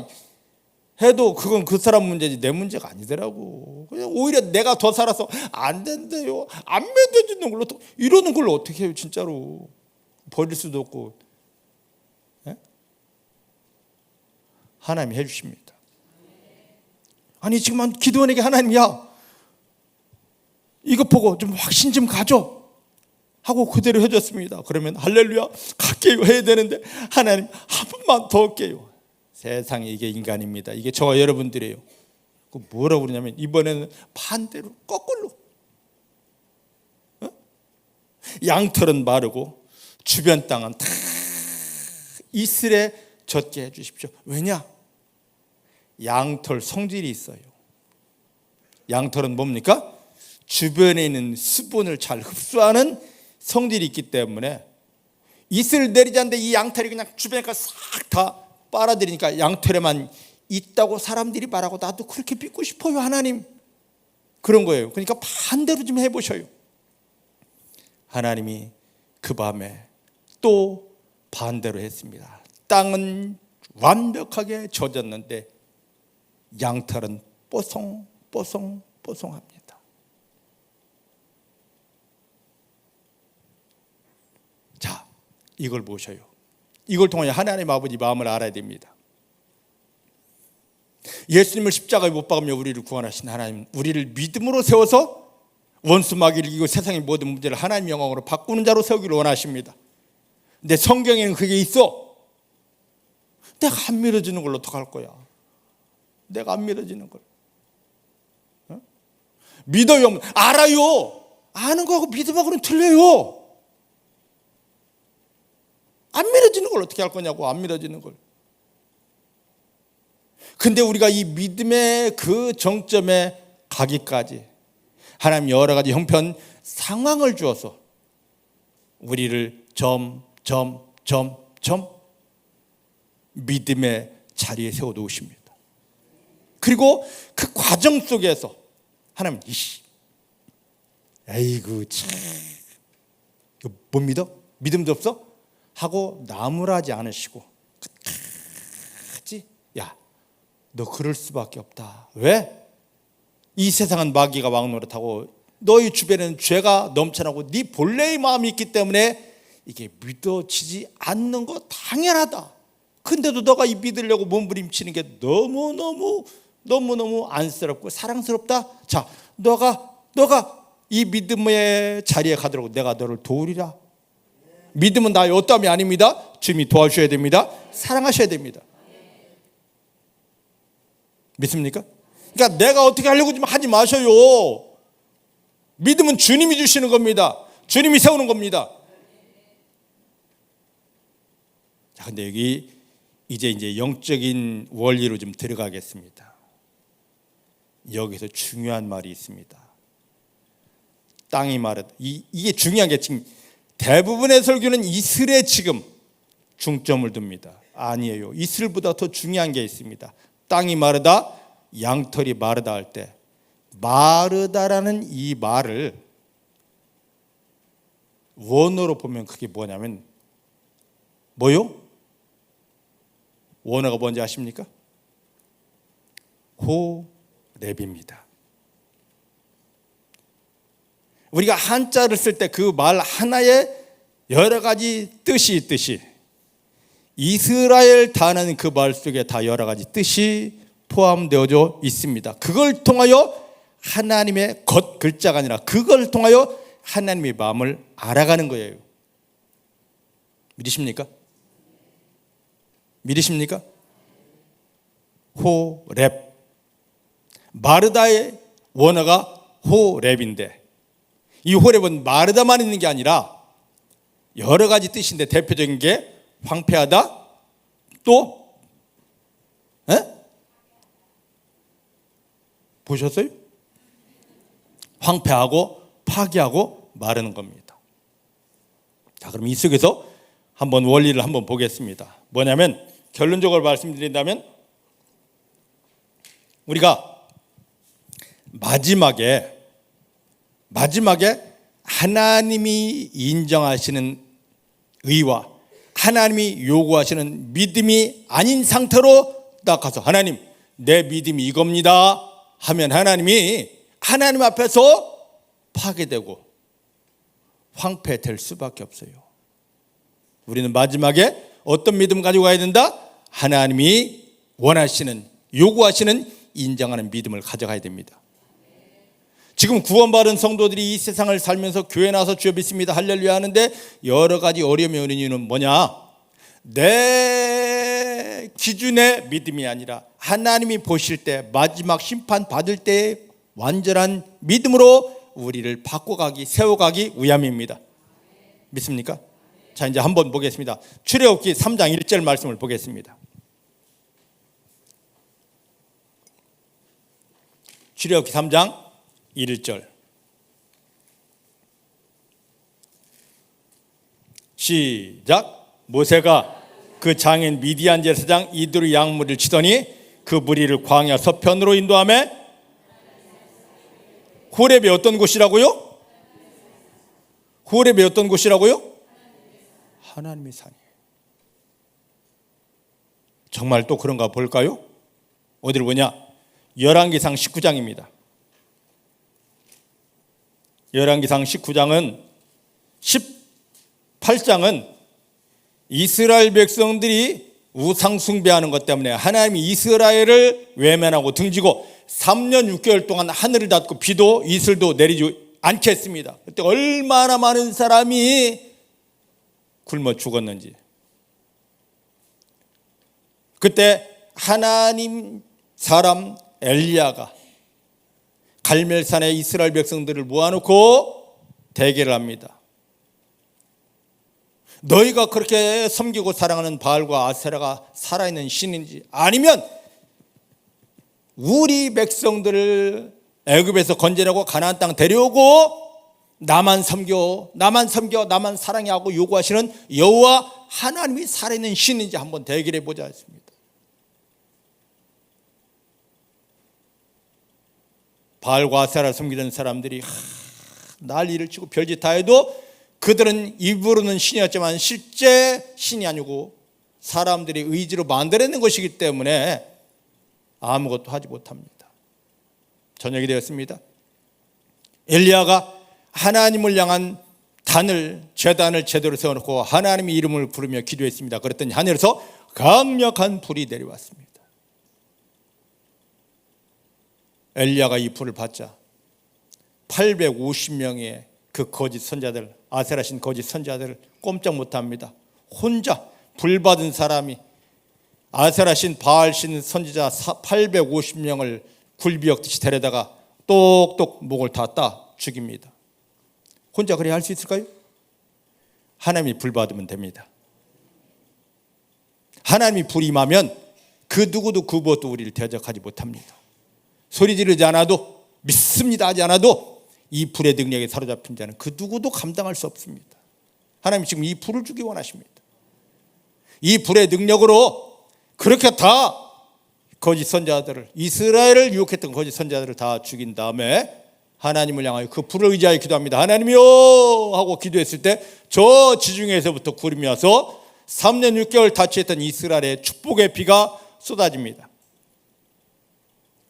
해도 그건 그 사람 문제지 내 문제가 아니더라고. 그냥 오히려 내가 더 살아서 안 된대요. 안 믿어지는 걸로 이러는 걸 어떻게 해요? 진짜로 버릴 수도 없고. 네? 하나님이 해주십니다. 아니 지금 기도원에게 하나님이야 이것 보고 좀 확신 좀 가져 하고 그대로 해줬습니다. 그러면 할렐루야 갈게요 해야 되는데 하나님 한 번만 더 할게요. 세상에 이게 인간입니다. 이게 저와 여러분들이에요. 뭐라고 그러냐면 이번에는 반대로 거꾸로 양털은 마르고 주변 땅은 다 이슬에 젖게 해주십시오. 왜냐? 양털 성질이 있어요. 양털은 뭡니까? 주변에 있는 수분을 잘 흡수하는 성질이 있기 때문에 이슬 내리지 않는데 이 양털이 그냥 주변에까지 싹 다 빨아들이니까 양털에만 있다고 사람들이 말하고 나도 그렇게 믿고 싶어요. 하나님 그런 거예요. 그러니까 반대로 좀 해보셔요. 하나님이 그 밤에 또 반대로 했습니다. 땅은 완벽하게 젖었는데 양털은 뽀송뽀송뽀송합니다. 자, 이걸 보셔요. 이걸 통해 하나님 아버지 마음을 알아야 됩니다. 예수님을 십자가에 못 박으며 우리를 구원하신 하나님, 우리를 믿음으로 세워서 원수 마귀를 이기고 세상의 모든 문제를 하나님 영광으로 바꾸는 자로 세우기를 원하십니다. 근데 성경에는 그게 있어. 내가 안 믿어지는 걸 어떡할 거야? 내가 안 믿어지는 걸. 믿어요? 알아요. 아는 거하고 믿음하고는 틀려요. 안 믿어지는 걸 어떻게 할 거냐고. 안 믿어지는 걸. 근데 우리가 이 믿음의 그 정점에 가기까지 하나님 여러 가지 형편 상황을 주어서 우리를 점점 믿음의 자리에 세워놓으십니다. 그리고 그 과정 속에서 하나님 에이구 참 이거 못 믿어? 믿음도 없어? 하고 나무라지 않으시고 끝까지 야 너 그럴 수밖에 없다. 왜? 이 세상은 마귀가 왕노릇하고 너희 주변에는 죄가 넘쳐나고 네 본래의 마음이 있기 때문에 이게 믿어지지 않는 거 당연하다. 근데도 너가 이 믿으려고 몸부림치는 게 너무너무 안쓰럽고 사랑스럽다. 자, 너가 이 믿음의 자리에 가도록 내가 너를 도우리라. 믿음은 나의 어떠함이 아닙니다. 주님이 도와주셔야 됩니다. 사랑하셔야 됩니다. 믿습니까? 그러니까 내가 어떻게 하려고 좀 하지 마셔요. 믿음은 주님이 주시는 겁니다. 주님이 세우는 겁니다. 자, 근데 여기 이제 영적인 원리로 좀 들어가겠습니다. 여기서 중요한 말이 있습니다. 땅이 마르다. 이게 중요한 게 지금 대부분의 설교는 이슬에 지금 중점을 둡니다. 아니에요. 이슬보다 더 중요한 게 있습니다. 땅이 마르다, 양털이 마르다 할 때 마르다라는 이 말을 원어로 보면 그게 뭐냐면 뭐요? 원어가 뭔지 아십니까? 호랩입니다. 우리가 한자를 쓸 때 그 말 하나에 여러 가지 뜻이 있듯이 이스라엘 단어는 그 말 속에 다 여러 가지 뜻이 포함되어져 있습니다. 그걸 통하여 하나님의 겉 글자가 아니라 그걸 통하여 하나님의 마음을 알아가는 거예요. 믿으십니까? 믿으십니까? 호랩. 마르다의 원어가 호랩인데 이 호랩은 마르다만 있는 게 아니라 여러 가지 뜻인데 대표적인 게 황폐하다, 또 보셨어요? 황폐하고 파괴하고 마르는 겁니다. 자, 그럼 이 속에서 한번 원리를 한번 보겠습니다. 뭐냐면 결론적으로 말씀드린다면 우리가 마지막에 하나님이 인정하시는 의와 하나님이 요구하시는 믿음이 아닌 상태로 딱 가서 하나님 내 믿음이 이겁니다 하면 하나님이 하나님 앞에서 파괴되고 황폐될 수밖에 없어요. 우리는 마지막에 어떤 믿음 가지고 가야 된다? 하나님이 원하시는 요구하시는 인정하는 믿음을 가져가야 됩니다. 지금 구원받은 성도들이 이 세상을 살면서 교회 나와서 주여 믿습니다 할렐루야 하는데 여러 가지 어려움이 오는 이유는 뭐냐? 내 기준의 믿음이 아니라 하나님이 보실 때 마지막 심판 받을 때의 완전한 믿음으로 우리를 바꿔가기 세워가기 위함입니다. 믿습니까? 자, 이제 한번 보겠습니다. 출애굽기 3장 1절 말씀을 보겠습니다. 출애굽기 3장 1절 시작. 모세가 그 장인 미디안 제사장 이드로 양무리를 치더니 그 무리를 광야 서편으로 인도하며 호렙이 어떤 곳이라고요? 호렙이 어떤 곳이라고요? 하나님의 산이에요. 정말 또 그런가 볼까요? 어디를 보냐? 열왕기상 19장입니다. 열왕기상 19장은 18장은 이스라엘 백성들이 우상 숭배하는 것 때문에 하나님이 이스라엘을 외면하고 등지고 3년 6개월 동안 하늘을 닫고 비도 이슬도 내리지 않게 했습니다. 그때 얼마나 많은 사람이 굶어 죽었는지. 그때 하나님 사람 엘리야가 갈멜산에 이스라엘 백성들을 모아놓고 대결을 합니다. 너희가 그렇게 섬기고 사랑하는 바알과 아세라가 살아있는 신인지, 아니면 우리 백성들을 애굽에서 건져내고 가나안 땅 데려오고 나만 섬겨 나만 사랑해 하고 요구하시는 여호와 하나님이 살아있는 신인지 한번 대결해 보자 했습니다. 바알과 아세라를 섬기던 사람들이 난리를 치고 별짓 다 해도 그들은 입으로는 신이었지만 실제 신이 아니고 사람들이 의지로 만들어낸 것이기 때문에 아무것도 하지 못합니다. 저녁이 되었습니다. 엘리야가 하나님을 향한 제단을 제대로 세워놓고 하나님의 이름을 부르며 기도했습니다. 그랬더니 하늘에서 강력한 불이 내려왔습니다. 엘리야가 이 불을 받자 850명의 그 거짓 선자들, 아세라신 거짓 선자들을 꼼짝 못합니다. 혼자 불 받은 사람이 아세라신 바알신 선지자 850명을 굴비역듯이 데려다가 똑똑 목을 다 따 죽입니다. 혼자 그래 할 수 있을까요? 하나님이 불 받으면 됩니다. 하나님이 불이 임하면 그 누구도 그 무엇도 우리를 대적하지 못합니다. 소리 지르지 않아도, 믿습니다 하지 않아도 이 불의 능력에 사로잡힌 자는 그 누구도 감당할 수 없습니다. 하나님이 지금 이 불을 주기 원하십니다. 이 불의 능력으로 그렇게 다 거짓 선자들을, 이스라엘을 유혹했던 거짓 선자들을 다 죽인 다음에 하나님을 향하여 그 불을 의지하여 기도합니다. 하나님이요 하고 기도했을 때 저 지중해에서부터 구름이 와서 3년 6개월 다치했던 이스라엘의 축복의 비가 쏟아집니다.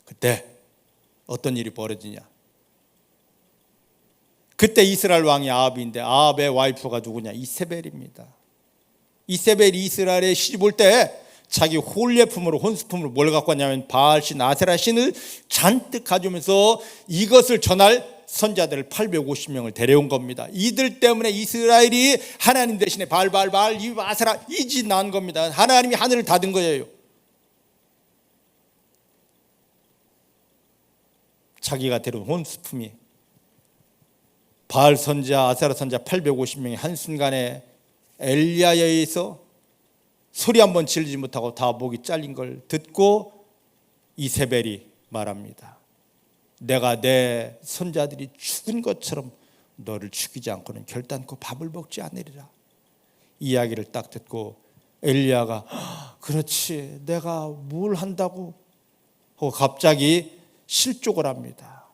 그때 어떤 일이 벌어지냐? 그때 이스라엘 왕이 아합인데 아합의 와이프가 누구냐? 이세벨입니다. 이세벨이 이스라엘에 시집 올 때 자기 홀예품으로, 혼수품으로 뭘 갖고 왔냐면 바알신, 아세라신을 잔뜩 가져오면서 이것을 전할 선자들을 850명을 데려온 겁니다. 이들 때문에 이스라엘이 하나님 대신에 바알, 이 아세라 이 짓 난 겁니다. 하나님이 하늘을 닫은 거예요. 자기가 데려온 혼수품이 바알 선자, 아세라 선자 850명이 한순간에 엘리야에 의해서 소리 한번 지르지 못하고 다 목이 잘린 걸 듣고 이세벨이 말합니다. 내가 내 손자들이 죽은 것처럼 너를 죽이지 않고는 결단코 밥을 먹지 않으리라. 이야기를 딱 듣고 엘리야가 그렇지 내가 뭘 한다고 하고 갑자기 실족을 합니다.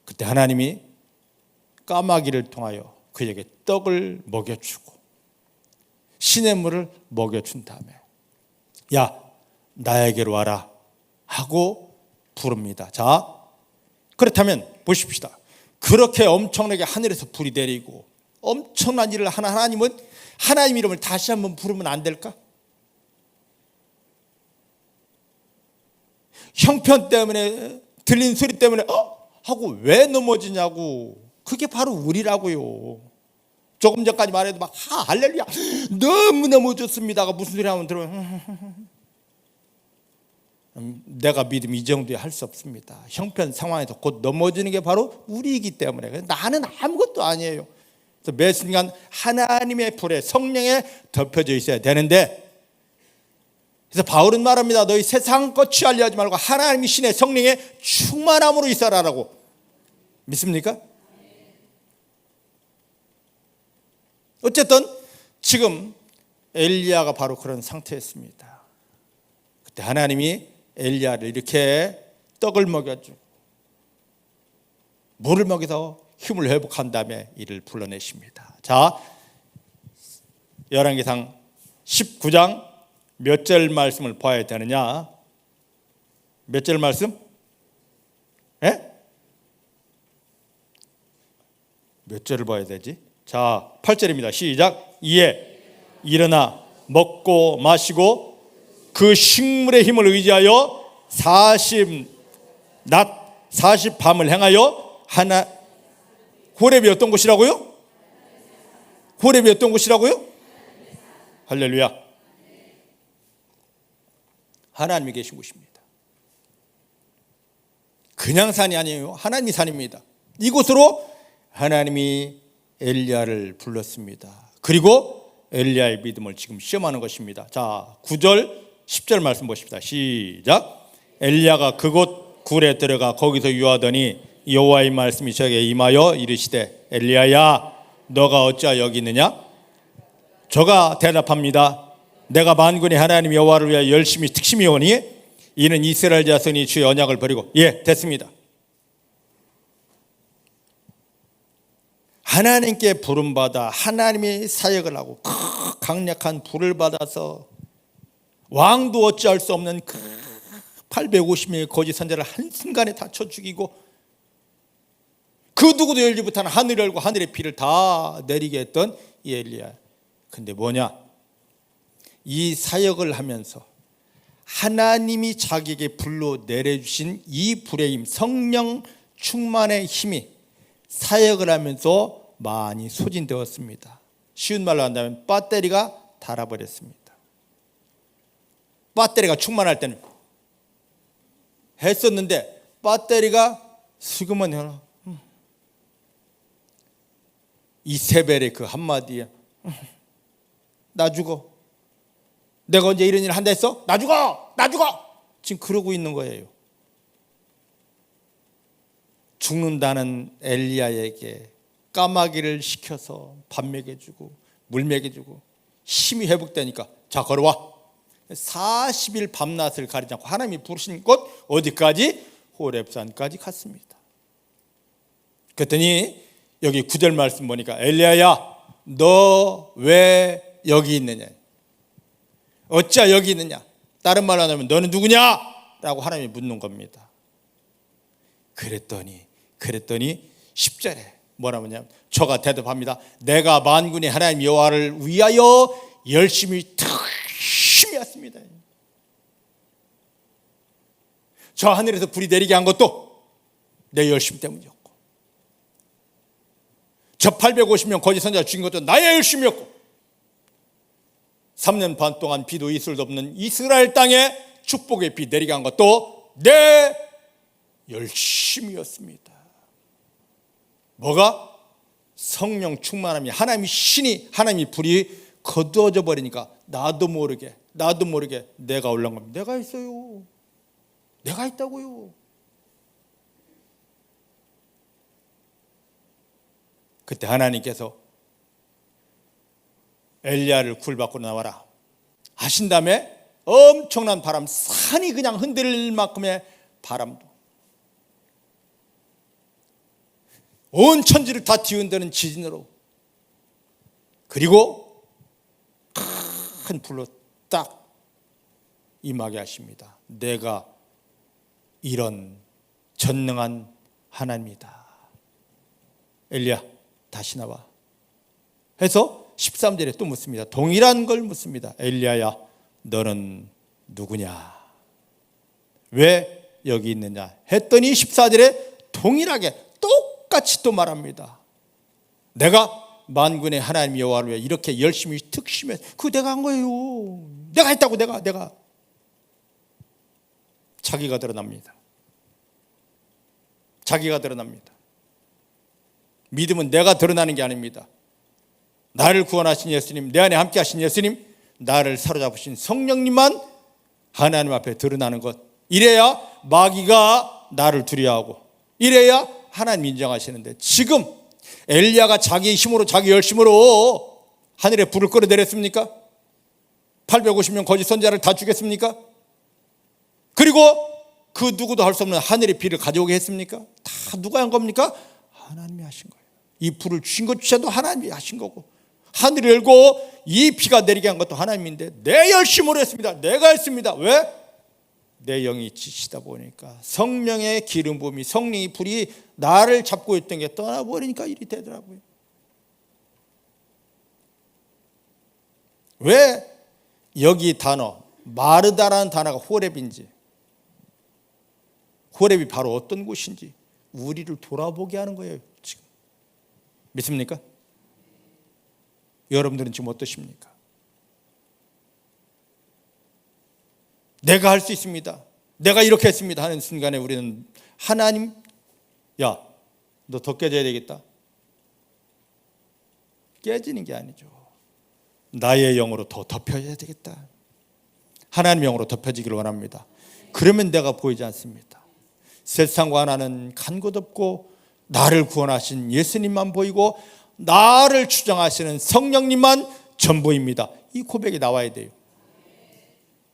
그때 하나님이 까마귀를 통하여 그에게 떡을 먹여주고 시냇물을 먹여준 다음에 야 나에게로 와라 하고 부릅니다. 자, 그렇다면 보십시다. 그렇게 엄청나게 하늘에서 불이 내리고 엄청난 일을 하는 하나님은 하나님 이름을 다시 한번 부르면 안 될까? 형편 때문에 들린 소리 때문에 하고 왜 넘어지냐고. 그게 바로 우리라고요. 조금 전까지 말해도 막 할렐루야 너무너무 좋습니다가 무슨 소리 하면 들으면 내가 믿음 이 정도에 할 수 없습니다. 형편 상황에서 곧 넘어지는 게 바로 우리이기 때문에 나는 아무것도 아니에요. 그래서 매 순간 하나님의 불에 성령에 덮여져 있어야 되는데, 그래서 바울은 말합니다. 너희 세상 것 취하려 말고 하나님의 신의 성령에 충만함으로 있어라라고. 믿습니까? 어쨌든 지금 엘리야가 바로 그런 상태였습니다. 그때 하나님이 엘리야를 이렇게 떡을 먹여주고 물을 먹여서 힘을 회복한 다음에 이를 불러내십니다. 자, 열왕기상 19장 몇 절 말씀을 봐야 되느냐? 몇 절 말씀? 예? 몇 절을 봐야 되지? 자, 8절입니다. 시작. 이에 일어나 먹고 마시고 그 식물의 힘을 의지하여 40낮 40밤을 행하여 하나. 호렙이 어떤 곳이라고요? 호렙이 어떤 곳이라고요? 할렐루야. 하나님이 계신 곳입니다. 그냥 산이 아니에요. 하나님이 산입니다. 이곳으로 하나님이 엘리야를 불렀습니다. 그리고 엘리야의 믿음을 지금 시험하는 것입니다. 자, 9절 10절 말씀 보십시다. 시작. 엘리야가 그곳 굴에 들어가 거기서 유하더니 여호와의 말씀이 저에게 임하여 이르시되 엘리야야 너가 어찌하여 여기 있느냐? 저가 대답합니다. 내가 만군의 하나님 여호와를 위하여 열심히 특심히 오니 이는 이스라엘 자손이 주의 언약을 버리고. 예, 됐습니다. 하나님께 부름받아 하나님의 사역을 하고 강력한 불을 받아서 왕도 어찌할 수 없는 850명의 거짓 선자를 한순간에 다 쳐 죽이고 그 누구도 열지 못하는 하늘을 열고 하늘의 비를 다 내리게 했던 이 엘리야. 근데 뭐냐? 이 사역을 하면서 하나님이 자기에게 불로 내려주신 이 불의 힘, 성령 충만의 힘이 사역을 하면서 많이 소진되었습니다. 쉬운 말로 한다면 배터리가 닳아버렸습니다. 배터리가 충만할 때는 했었는데 배터리가 식으면 이세벨의 그 한마디에 나 죽어. 내가 언제 이런 일을 한다 했어? 나 죽어! 나 죽어! 지금 그러고 있는 거예요. 죽는다는 엘리야에게 까마귀를 시켜서 밥 먹여주고 물 먹여주고 힘이 회복되니까 자 걸어와. 40일 밤낮을 가리지 않고 하나님이 부르신 곳 어디까지? 호렙산까지 갔습니다. 그랬더니 여기 9절 말씀 보니까 엘리야야 너 왜 여기 있느냐? 어찌 여기 있느냐? 다른 말로 하면 너는 누구냐? 라고 하나님이 묻는 겁니다. 그랬더니 10절에 뭐라고 하냐면 저가 대답합니다. 내가 만군의 하나님 여호와를 위하여 열심히 했습니다. 저 하늘에서 불이 내리게 한 것도 내 열심 때문이었고 저 850명 거짓 선자 죽인 것도 나의 열심이었고 3년 반 동안 비도 있을 수 없는 이스라엘 땅에 축복의 비 내리게 한 것도 내 열심이었습니다. 뭐가? 성령 충만함이 하나님이 신이 하나님이 불이 거두어져 버리니까 나도 모르게 내가 올라온 겁니다. 내가 있어요. 내가 있다고요. 그때 하나님께서 엘리야를 굴 밖으로 나와라 하신 다음에 엄청난 바람, 산이 그냥 흔들릴 만큼의 바람도 온 천지를 다 뒤흔드는 지진으로 그리고 큰 불로 딱 임하게 하십니다. 내가 이런 전능한 하나님이다. 엘리야 다시 나와 해서 13절에 또 묻습니다. 동일한 걸 묻습니다. 엘리야야 너는 누구냐? 왜 여기 있느냐? 했더니 14절에 동일하게 똑같이 또 말합니다. 내가 만군의 하나님 여호와를 위해 이렇게 열심히 특심해. 그거 내가 한 거예요. 내가 했다고. 내가 자기가 드러납니다. 믿음은 내가 드러나는 게 아닙니다. 나를 구원하신 예수님, 내 안에 함께 하신 예수님, 나를 사로잡으신 성령님만 하나님 앞에 드러나는 것. 이래야 마귀가 나를 두려워하고 이래야 하나님 인정하시는데 지금 엘리야가 자기 힘으로 자기 열심으로 하늘에 불을 끌어내렸습니까? 850명 거짓 선자를 다 죽였습니까? 그리고 그 누구도 할 수 없는 하늘의 비를 가져오게 했습니까? 다 누가 한 겁니까? 하나님이 하신 거예요. 이 불을 주신 것조차도 하나님이 하신 거고, 하늘을 열고 이 비가 내리게 한 것도 하나님인데 내 열심으로 했습니다. 내가 했습니다. 왜? 내 영이 지치다 보니까, 성령의 기름 부음이, 성령의 불이 나를 잡고 있던 게 떠나버리니까 일이 되더라고요. 왜 여기 단어 마르다라는 단어가 호렙인지, 호렙이 바로 어떤 곳인지 우리를 돌아보게 하는 거예요. 지금 믿습니까? 여러분들은 지금 어떠십니까? 내가 할 수 있습니다, 내가 이렇게 했습니다 하는 순간에 우리는 하나님, 야, 너 더 깨져야 되겠다. 깨지는 게 아니죠. 나의 영으로 더 덮여야 되겠다. 하나님의 영으로 덮여지기를 원합니다. 그러면 내가 보이지 않습니다. 세상과 나는 간 곳 없고, 나를 구원하신 예수님만 보이고, 나를 주장하시는 성령님만 전부입니다. 이 고백이 나와야 돼요.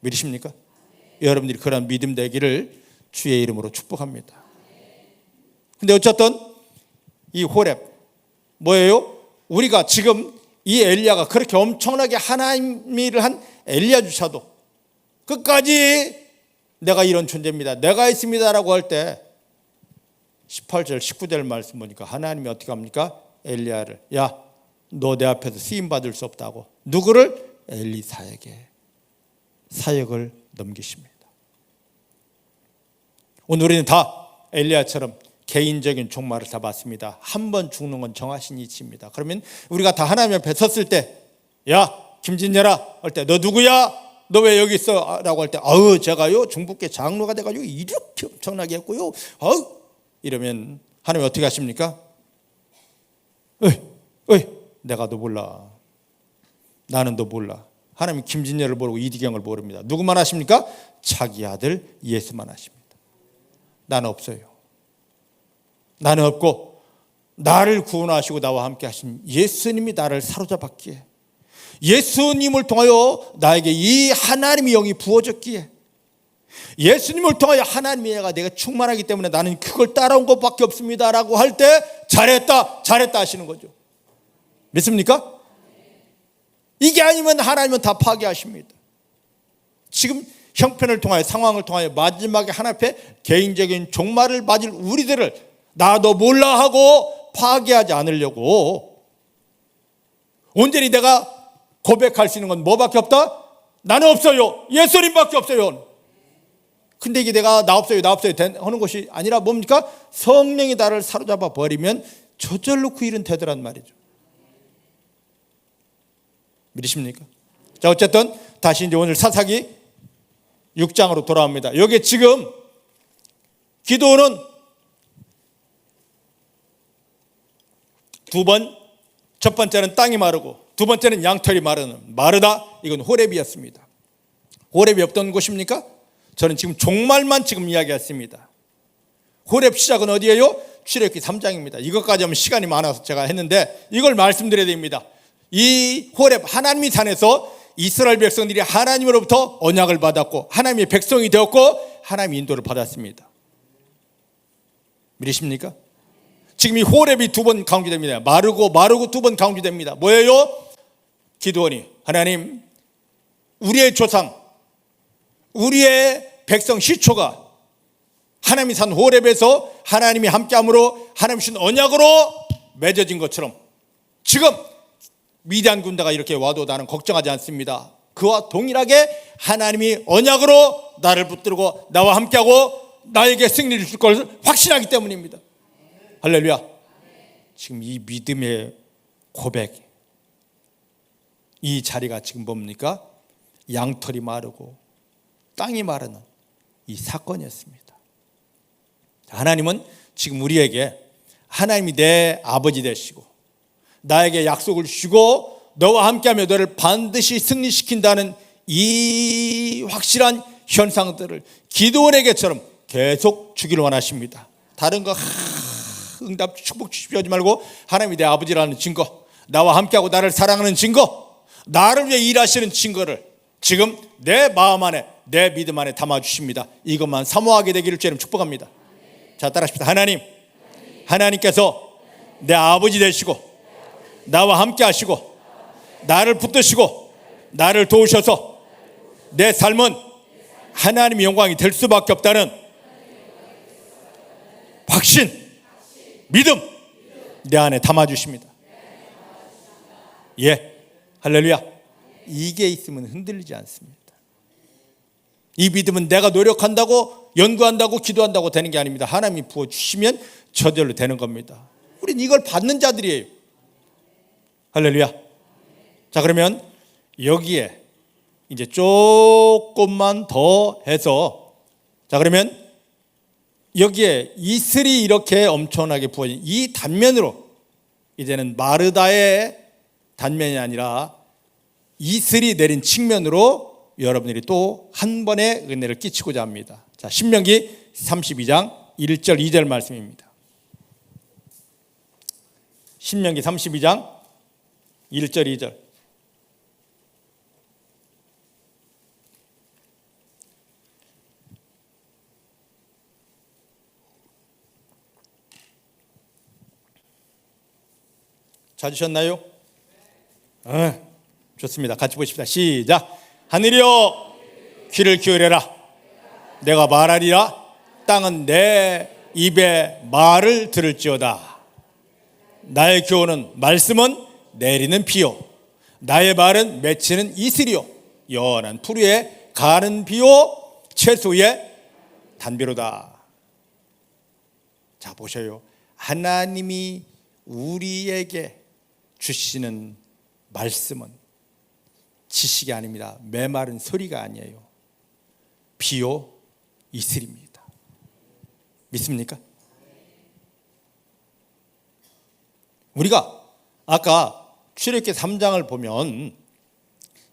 믿으십니까? 여러분들이 그런 믿음 되기를 주의 이름으로 축복합니다. 근데 어쨌든 이 호렙 뭐예요? 우리가 지금 이 엘리야가 그렇게 엄청나게 하나님 일을 한 엘리야조차도 끝까지 내가 이런 존재입니다, 내가 있습니다라고 할 때 18절 19절 말씀 보니까 하나님이 어떻게 합니까? 엘리야를, 야, 너 내 앞에서 쓰임받을 수 없다고 누구를? 엘리사에게 사역을 넘기십니다. 오늘 우리는 다 엘리야처럼 개인적인 종말을 다 받습니다. 한 번 죽는 건 정하신 이치입니다. 그러면 우리가 다 하나님 앞에 섰을 때, 야, 김진열아 할 때, 너 누구야? 너 왜 여기 있어? 라고 할 때, 제가요 중북계 장로가 돼가지고 이렇게 엄청나게 했고요, 이러면 하나님 어떻게 하십니까? 내가 너 몰라. 나는 너 몰라. 하나님 김진열을 모르고 이디경을 모릅니다. 누구만 하십니까? 자기 아들 예수만 하십니다. 나는 없어요. 나는 없고, 나를 구원하시고 나와 함께 하신 예수님이 나를 사로잡았기에, 예수님을 통하여 나에게 이 하나님의 영이 부어졌기에, 예수님을 통하여 하나님의 영가 내가 충만하기 때문에 나는 그걸 따라온 것밖에 없습니다 라고 할 때 잘했다 하시는 거죠. 믿습니까? 이게 아니면 하나님은 다 파괴하십니다. 지금 형편을 통하여, 상황을 통하여 마지막에 하나님 앞에 개인적인 종말을 맞을 우리들을 나 너 몰라 하고 파괴하지 않으려고, 온전히 내가 고백할 수 있는 건 뭐밖에 없다? 나는 없어요, 예수님밖에 없어요. 근데 이게 내가 나 없어요 하는 것이 아니라 뭡니까? 성령이 나를 사로잡아 버리면 저절로 그 일은 되더란 말이죠. 믿으십니까? 자, 어쨌든 다시 이제 오늘 사사기 6장으로 돌아옵니다. 여기 지금 기도는 두 번, 첫 번째는 땅이 마르고 두 번째는 양털이 마르다. 이건 호렙이었습니다. 호렙이 없던 곳입니까? 저는 지금 종말만 지금 이야기했습니다. 호렙 시작은 어디예요? 출애굽기 3장입니다. 이것까지 하면 시간이 많아서 제가 했는데 이걸 말씀드려야 됩니다. 이 호렙 하나님의 산에서 이스라엘 백성들이 하나님으로부터 언약을 받았고 하나님의 백성이 되었고 하나님의 인도를 받았습니다. 믿으십니까? 지금 이 호렙이 두 번 강조됩니다. 마르고 두 번 강조됩니다. 뭐예요? 기드온이, 하나님, 우리의 조상, 우리의 백성 시초가 하나님이 산 호렙에서 하나님이 함께함으로 하나님 주신 언약으로 맺어진 것처럼 지금 미디안 군대가 이렇게 와도 나는 걱정하지 않습니다. 그와 동일하게 하나님이 언약으로 나를 붙들고 나와 함께하고 나에게 승리를 줄 것을 확신하기 때문입니다. 할렐루야. 지금 이 믿음의 고백, 이 자리가 지금 뭡니까? 양털이 마르고 땅이 마르는 이 사건이었습니다. 하나님은 지금 우리에게 하나님이 내 아버지 되시고 나에게 약속을 주시고 너와 함께하며 너를 반드시 승리시킨다는 이 확실한 현상들을 기드온에게처럼 계속 주기를 원하십니다. 다른 거 응답 축복 주십시오 하지 말고 하나님이 내 아버지라는 증거, 나와 함께하고 나를 사랑하는 증거, 나를 위해 일하시는 증거를 지금 내 마음 안에, 내 믿음 안에 담아주십니다. 이것만 사모하게 되기를 주님 축복합니다. 자, 따라하십시다. 하나님께서 내 아버지 되시고 나와 함께 하시고 나를 붙드시고 나를 도우셔서 내 삶은 하나님의 영광이 될 수밖에 없다는 확신, 믿음 내 안에 담아주십니다. 예, 할렐루야. 이게 있으면 흔들리지 않습니다. 이 믿음은 내가 노력한다고 연구한다고 기도한다고 되는 게 아닙니다. 하나님이 부어주시면 저절로 되는 겁니다. 우린 이걸 받는 자들이에요. 할렐루야. 자, 그러면 여기에 이제 조금만 더 해서, 자, 그러면 여기에 이슬이 이렇게 엄청나게 부어진 이 단면으로 이제는 마르다의 단면이 아니라 이슬이 내린 측면으로 여러분들이 또 한 번의 은혜를 끼치고자 합니다. 자, 신명기 32장 1절 2절 말씀입니다. 신명기 32장 1절 2절. 찾으셨나요? 좋습니다. 같이 보십시다. 시작. 하늘이여 귀를 기울여라. 내가 말하리라. 땅은 내 입의 말을 들을지어다. 나의 교훈은 말씀은 내리는 비요 나의 말은 맺히는 이슬이요 연한 풀 위에 가는 비요 채소 위에 단비로다. 자, 보셔요. 하나님이 우리에게 주시는 말씀은 지식이 아닙니다. 메마른 소리가 아니에요. 비요 이슬입니다. 믿습니까? 우리가 아까 출애굽기 3장을 보면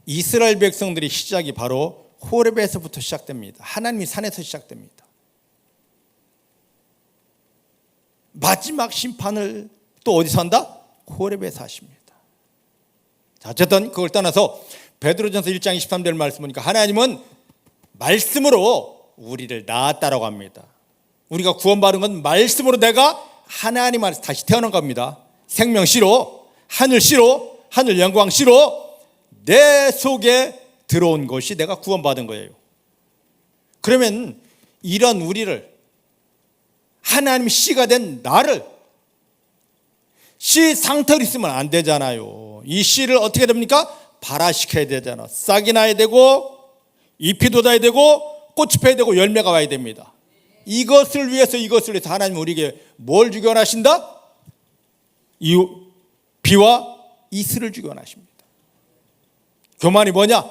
이스라엘 백성들의 시작이 바로 호렙에서부터 시작됩니다. 하나님이 산에서 시작됩니다. 마지막 심판을 또 어디서 한다? 호렙에서 하십니다. 자, 어쨌든 그걸 떠나서 베드로전서 1장 23절 말씀 보니까 하나님은 말씀으로 우리를 낳았다라고 합니다. 우리가 구원받은 건 말씀으로 내가 하나님 안에서 다시 태어난 겁니다. 생명씨로, 하늘씨로, 하늘 영광씨로 내 속에 들어온 것이 내가 구원받은 거예요. 그러면 이런 우리를, 하나님 씨가 된 나를 씨 상태로 있으면 안 되잖아요. 이 씨를 어떻게 됩니까? 발화시켜야 되잖아. 싹이 나야 되고 잎이 돋아야 되고 꽃이 펴야 되고 열매가 와야 됩니다. 이것을 위해서 하나님은 우리에게 뭘 주기 원하신다? 이 비와 이슬을 주기 원하십니다. 교만이 뭐냐?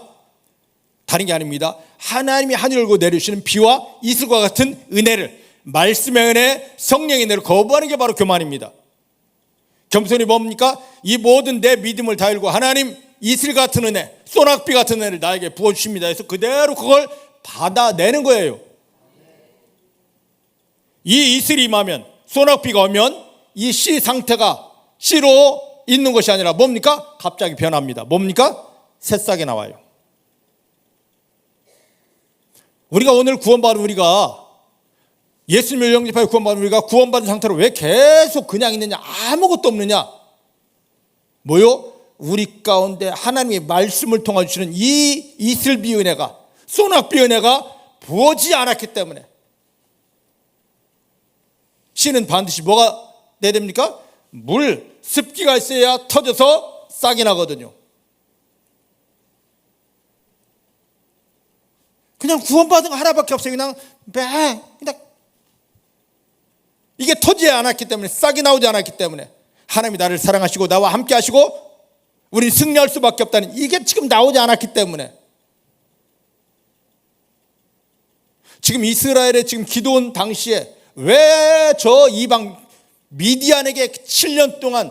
다른 게 아닙니다. 하나님이 하늘을 열고 내려주시는 비와 이슬과 같은 은혜를, 말씀의 은혜, 성령의 은혜를 거부하는 게 바로 교만입니다. 겸손이 뭡니까? 이 모든 내 믿음을 다 열고 하나님 이슬 같은 은혜, 소낙비 같은 은혜를 나에게 부어주십니다 해서 그대로 그걸 받아내는 거예요. 이 이슬이 임하면, 소낙비가 오면 이 씨 상태가 씨로 있는 것이 아니라 뭡니까? 갑자기 변합니다. 뭡니까? 새싹이 나와요. 우리가 오늘 구원받은 우리가, 예수님을 영접하여 구원받은 우리가 구원받은 상태로 왜 계속 그냥 있느냐? 아무것도 없느냐? 뭐요? 우리 가운데 하나님의 말씀을 통해 주시는 이 이슬비 은혜가, 소낙비 은혜가 부어지지 않았기 때문에. 씨는 반드시 뭐가 돼야 됩니까? 물, 습기가 있어야 터져서 싹이 나거든요. 그냥 구원받은 거 하나밖에 없어요. 그냥 이게 터지지 않았기 때문에, 싹이 나오지 않았기 때문에, 하나님이 나를 사랑하시고 나와 함께 하시고 우리 승리할 수밖에 없다는, 이게 지금 나오지 않았기 때문에. 지금 이스라엘의 지금 기도원 당시에 왜 저 이방 미디안에게 7년 동안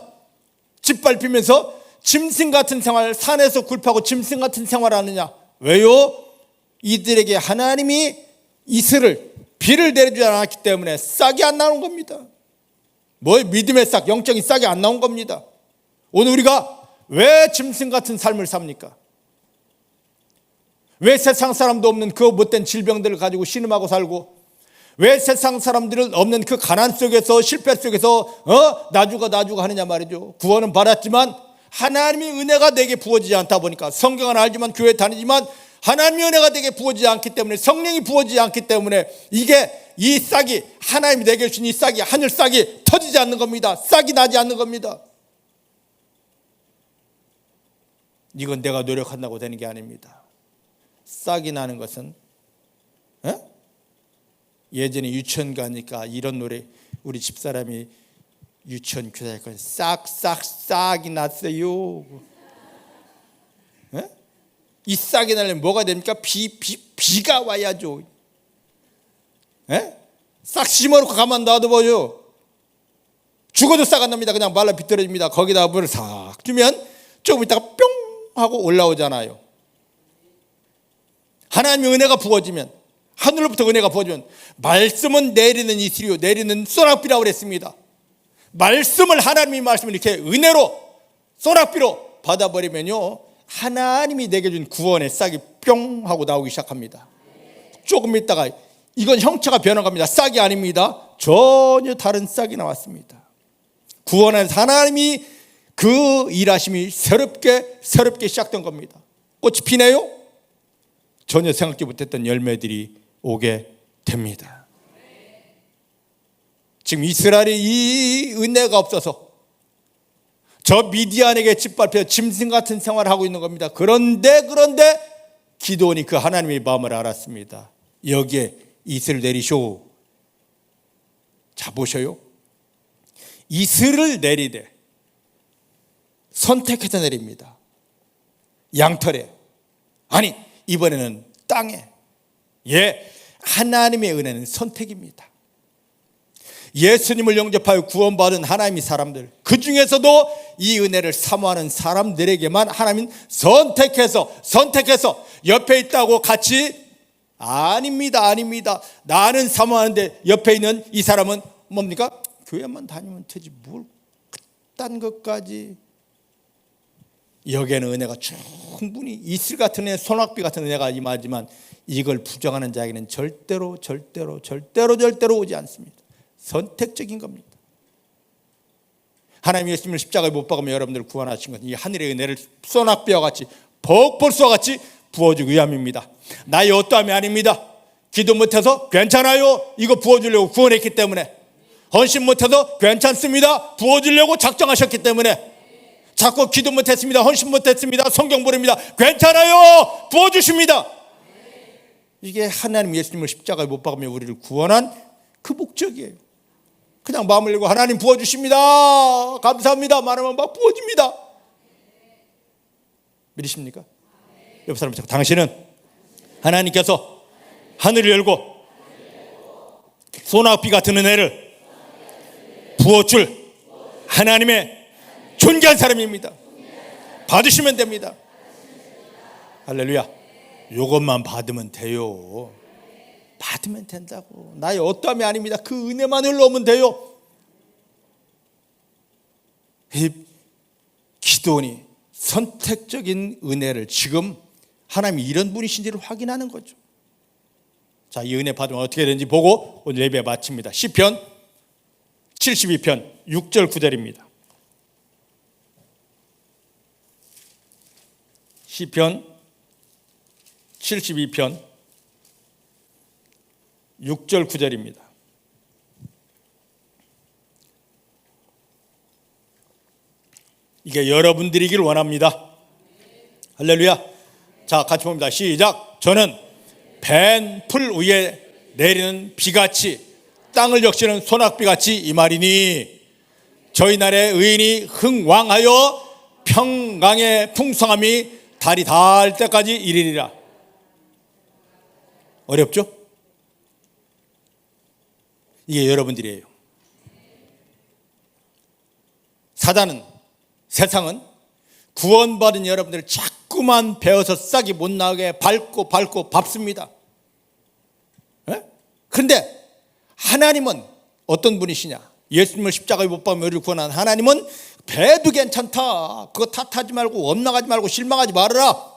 짓밟히면서 짐승 같은 생활, 산에서 굴파고 짐승 같은 생활을 하느냐? 왜요? 이들에게 하나님이 이슬을, 비를 내려주지 않았기 때문에 싹이 안 나오는 겁니다. 뭐 믿음의 싹, 영적인 싹이 안 나온 겁니다. 오늘 우리가 왜 짐승 같은 삶을 삽니까? 왜 세상 사람도 없는 그 못된 질병들을 가지고 신음하고 살고, 왜 세상 사람들은 없는 그 가난 속에서 실패 속에서 나 죽어 하느냐 말이죠. 구원은 받았지만 하나님의 은혜가 내게 부어지지 않다 보니까, 성경은 알지만 교회 다니지만 하나님의 은혜가 내게 부어지지 않기 때문에, 성령이 부어지지 않기 때문에 이 싹이, 하나님이 내게 주신 이 싹이, 하늘 싹이 터지지 않는 겁니다. 싹이 나지 않는 겁니다. 이건 내가 노력한다고 되는 게 아닙니다. 싹이 나는 것은 예전에 유치원 가니까 이런 노래, 우리 집사람이 유치원 교사에 싹이 났어요. 이 싹이 나려면 뭐가 됩니까? 비가 와야죠. 싹 심어놓고 가만 놔둬봐요. 죽어도 싹 안 납니다. 그냥 말라 비틀어집니다. 거기다 물을 싹 주면 조금 있다가 뿅 하고 올라오잖아요. 하나님의 은혜가 부어지면, 하늘로부터 은혜가 부어지면, 말씀은 내리는 이슬이요 내리는 소낙비라고 그랬습니다. 말씀을, 하나님의 말씀을 이렇게 은혜로 소낙비로 받아버리면요, 하나님이 내게 준 구원의 싹이 뿅 하고 나오기 시작합니다. 조금 있다가 이건 형체가 변화갑니다. 싹이 아닙니다. 전혀 다른 싹이 나왔습니다. 구원에서 하나님이 그 일하심이 새롭게 시작된 겁니다. 꽃이 피네요? 전혀 생각지 못했던 열매들이 오게 됩니다. 지금 이스라엘이 이 은혜가 없어서 저 미디안에게 짓밟혀 짐승 같은 생활을 하고 있는 겁니다. 그런데 기드온이 그 하나님의 마음을 알았습니다. 여기에 이슬을 내리쇼. 자, 보셔요. 이슬을 내리되 선택해서 내립니다. 양털에, 아니 이번에는 땅에. 하나님의 은혜는 선택입니다. 예수님을 영접하여 구원받은 하나님의 사람들, 그 중에서도 이 은혜를 사모하는 사람들에게만 하나님은 선택해서 옆에 있다고 같이, 아닙니다. 나는 사모하는데 옆에 있는 이 사람은 뭡니까? 교회만 다니면 되지 뭘 그딴 것까지. 여기에는 은혜가 충분히 이슬 같은 은혜, 소낙비 같은 은혜가 임하지만 이걸 부정하는 자에게는 절대로 오지 않습니다. 선택적인 겁니다. 하나님 예수님을 십자가에 못 박으며 여러분들을 구원하신 것은 이 하늘의 은혜를 소낙비와 같이, 벅벌수와 같이 부어주기 위함입니다. 나의 어떠함이 아닙니다. 기도 못해서 괜찮아요, 이거 부어주려고 구원했기 때문에. 헌신 못해서 괜찮습니다, 부어주려고 작정하셨기 때문에. 자꾸 기도 못했습니다, 헌신 못했습니다, 성경 모릅니다, 괜찮아요, 부어주십니다. 이게 하나님 예수님을 십자가에 못 박으며 우리를 구원한 그 목적이에요. 그냥 마음을 열고 하나님 부어주십니다, 감사합니다 말하면 막 부어집니다. 믿으십니까? 옆 사람, 당신은 하나님께서 하늘을 열고 소낙비 같은 은혜를 부어줄 하나님의 존귀한 사람입니다. 받으시면 됩니다. 할렐루야. 이것만 받으면 돼요. 받으면 된다고. 나의 어떠함이 아닙니다. 그 은혜만 흘러오면 돼요. 이 기드온이 선택적인 은혜를, 지금 하나님이 이런 분이신지를 확인하는 거죠. 자, 이 은혜 받으면 어떻게 되는지 보고 오늘 예배 마칩니다. 시편 72편 6절 9절입니다. 시편 72편 6절 9절입니다. 이게 여러분들이길 원합니다. 할렐루야. 자, 같이 봅니다. 시작. 저는 밴 풀 위에 내리는 비같이 땅을 적시는 소낙비같이 이 말이니, 저희 나라의 의인이 흥왕하여 평강의 풍성함이 달이 닿을 때까지 이르리라. 어렵죠? 이게 여러분들이에요. 사단은, 세상은 구원받은 여러분들을 자꾸만 베어서 싹이 못 나게 밟고 밟습니다. 그런데 하나님은 어떤 분이시냐? 예수님을 십자가에 못 박으며 우리를 구원한 하나님은 배도 괜찮다, 그거 탓하지 말고 원망하지 말고 실망하지 말아라,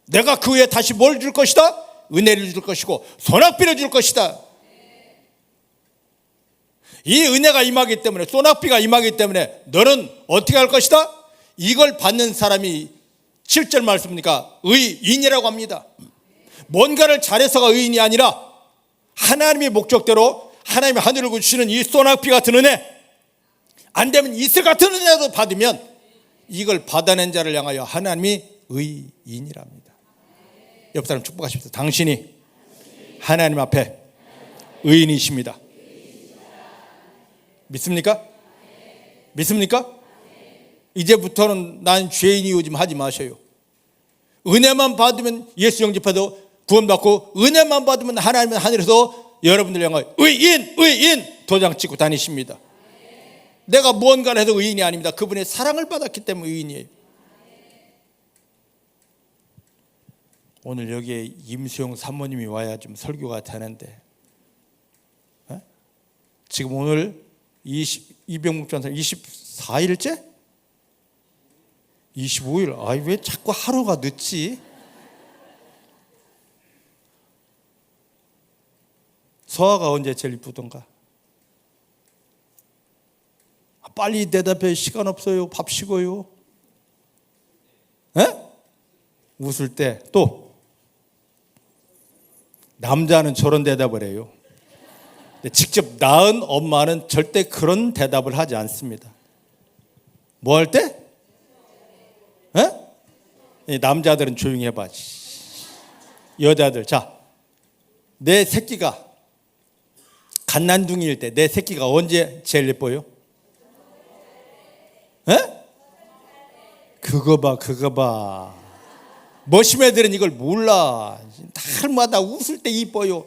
내가 그 후에 다시 뭘 줄 것이다? 은혜를 줄 것이고 소낙비를 줄 것이다. 이 은혜가 임하기 때문에, 소낙비가 임하기 때문에 너는 어떻게 할 것이다? 이걸 받는 사람이 7절 말씀입니까? 의인이라고 합니다. 뭔가를 잘해서가 의인이 아니라 하나님의 목적대로 하나님의 하늘을 주시는 이 소낙비 같은 은혜, 안 되면 이슬 같은 은혜도 받으면 이걸 받아낸 자를 향하여 하나님이 의인이랍니다. 옆 사람 축복하십시오. 당신이 하나님 앞에 의인이십니다. 믿습니까? 믿습니까? 이제부터는 난 죄인이요 좀 하지 마셔요. 은혜만 받으면 예수 영접해도 구원받고, 은혜만 받으면 하나님은 하늘에서 여러분들 향하여 의인 도장 찍고 다니십니다. 내가 무언가를 해도 의인이 아닙니다. 그분의 사랑을 받았기 때문에 의인이에요. 오늘 여기에 임수영 사모님이 와야 좀 설교가 되는데, 지금 오늘 이병묵 전사 24일째? 25일. 아이, 왜 자꾸 하루가 늦지? 서아가 언제 제일 이쁘던가? 빨리 대답해. 시간 없어요. 밥 식어요. 웃을 때. 또 남자는 저런 대답을 해요. 직접 낳은 엄마는 절대 그런 대답을 하지 않습니다. 뭐 할 때? 남자들은 조용히 해봐. 여자들, 자, 내 새끼가 갓난둥이일 때 내 새끼가 언제 제일 예뻐요? 그거 봐. 머심 애들은 이걸 몰라. 날마다 웃을 때 이뻐요.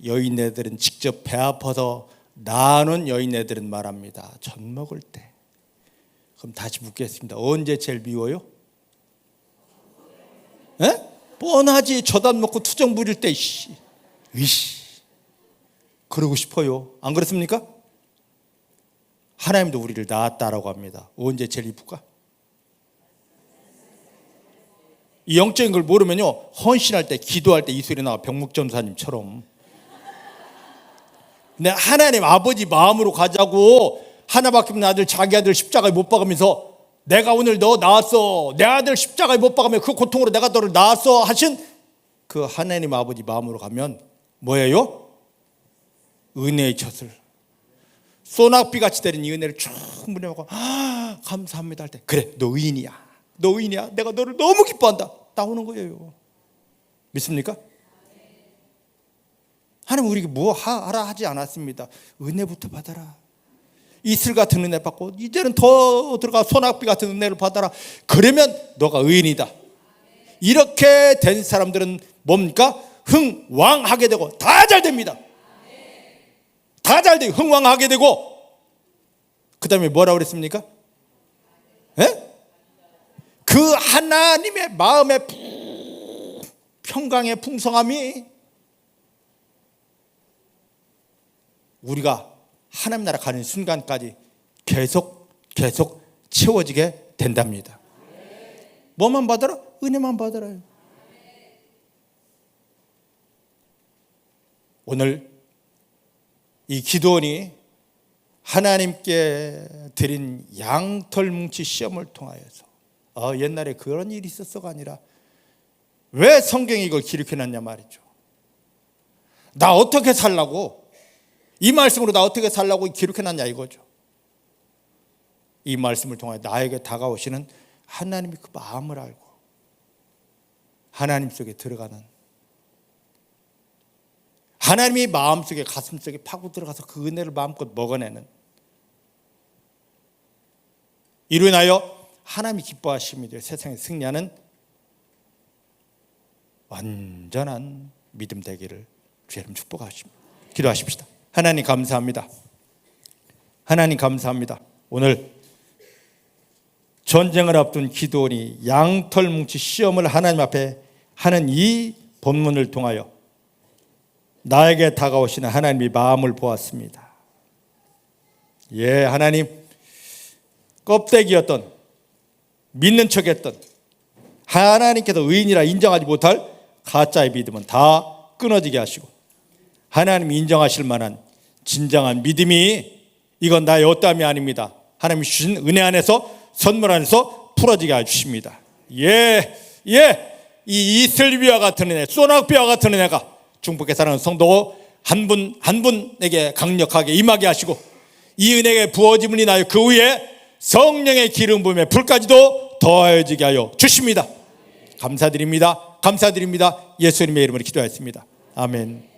여인네들은 직접 배 아파서 낳은 여인네들은 말합니다. 젖 먹을 때. 그럼 다시 묻겠습니다. 언제 제일 미워요? 뻔하지. 젖 안 먹고 투정 부릴 때 그러고 싶어요. 안 그렇습니까? 하나님도 우리를 낳았다라고 합니다. 언제 제일 이쁠까? 이 영적인 걸 모르면요, 헌신할 때, 기도할 때 이 소리 나와. 병묵전사님처럼. 근데 하나님 아버지 마음으로 가자고, 하나밖에 없는 아들, 자기 아들 십자가에 못 박으면서 내가 오늘 너 낳았어, 내 아들 십자가에 못 박으면 그 고통으로 내가 너를 낳았어 하신 그 하나님 아버지 마음으로 가면 뭐예요? 은혜의 젖을, 소낙비같이 내린 이 은혜를 충분히 하고 감사합니다 할 때, 그래 너 의인이야, 너 의인이야, 내가 너를 너무 기뻐한다, 나오는 거예요. 믿습니까? 하나님 우리에게 뭐 하라 하지 않았습니다. 은혜부터 받아라. 이슬 같은 은혜 받고 이제는 더 들어가 소낙비 같은 은혜를 받아라. 그러면 너가 의인이다. 이렇게 된 사람들은 뭡니까? 흥왕하게 되고 다 잘 됩니다. 다 잘 되고 흥왕하게 되고, 그 다음에 뭐라고 그랬습니까? 그 하나님의 마음의 평강의 풍성함이 우리가 하나님 나라 가는 순간까지 계속 채워지게 된답니다. 뭐만 받아라? 은혜만 받아라요. 오늘 이 기도원이 하나님께 드린 양털뭉치 시험을 통하여서 옛날에 그런 일이 있었어가 아니라 왜 성경이 이걸 기록해놨냐 말이죠. 나 어떻게 살라고, 이 말씀으로 나 어떻게 살라고 기록해놨냐 이거죠. 이 말씀을 통해 나에게 다가오시는 하나님의 그 마음을 알고 하나님 속에 들어가는, 하나님이 마음속에 가슴속에 파고 들어가서 그 은혜를 마음껏 먹어내는, 이로 인하여 하나님이 기뻐하심이 되어 세상에 승리하는 완전한 믿음 되기를 주의 이름 축복하십니다. 기도하십시다. 하나님 감사합니다. 하나님 감사합니다. 오늘 전쟁을 앞둔 기도원이 양털뭉치 시험을 하나님 앞에 하는 이 본문을 통하여 나에게 다가오시는 하나님의 마음을 보았습니다. 예, 하나님, 껍데기였던, 믿는 척했던, 하나님께서 의인이라 인정하지 못할 가짜의 믿음은 다 끊어지게 하시고 하나님이 인정하실 만한 진정한 믿음이 이건 나의 어떠함이 아닙니다. 하나님이 주신 은혜 안에서 선물 안에서 풀어지게 해주십니다. 이 이슬비와 같은 은혜, 소낙비와 같은 은혜가 중복해 사랑하는 성도 한 분에게 강력하게 임하게 하시고 이 은혜의 부어짐을 인하여 그 위에 성령의 기름 부음의 불까지도 더하여지게 하여 주십니다. 감사드립니다. 감사드립니다. 예수님의 이름으로 기도하였습니다. 아멘.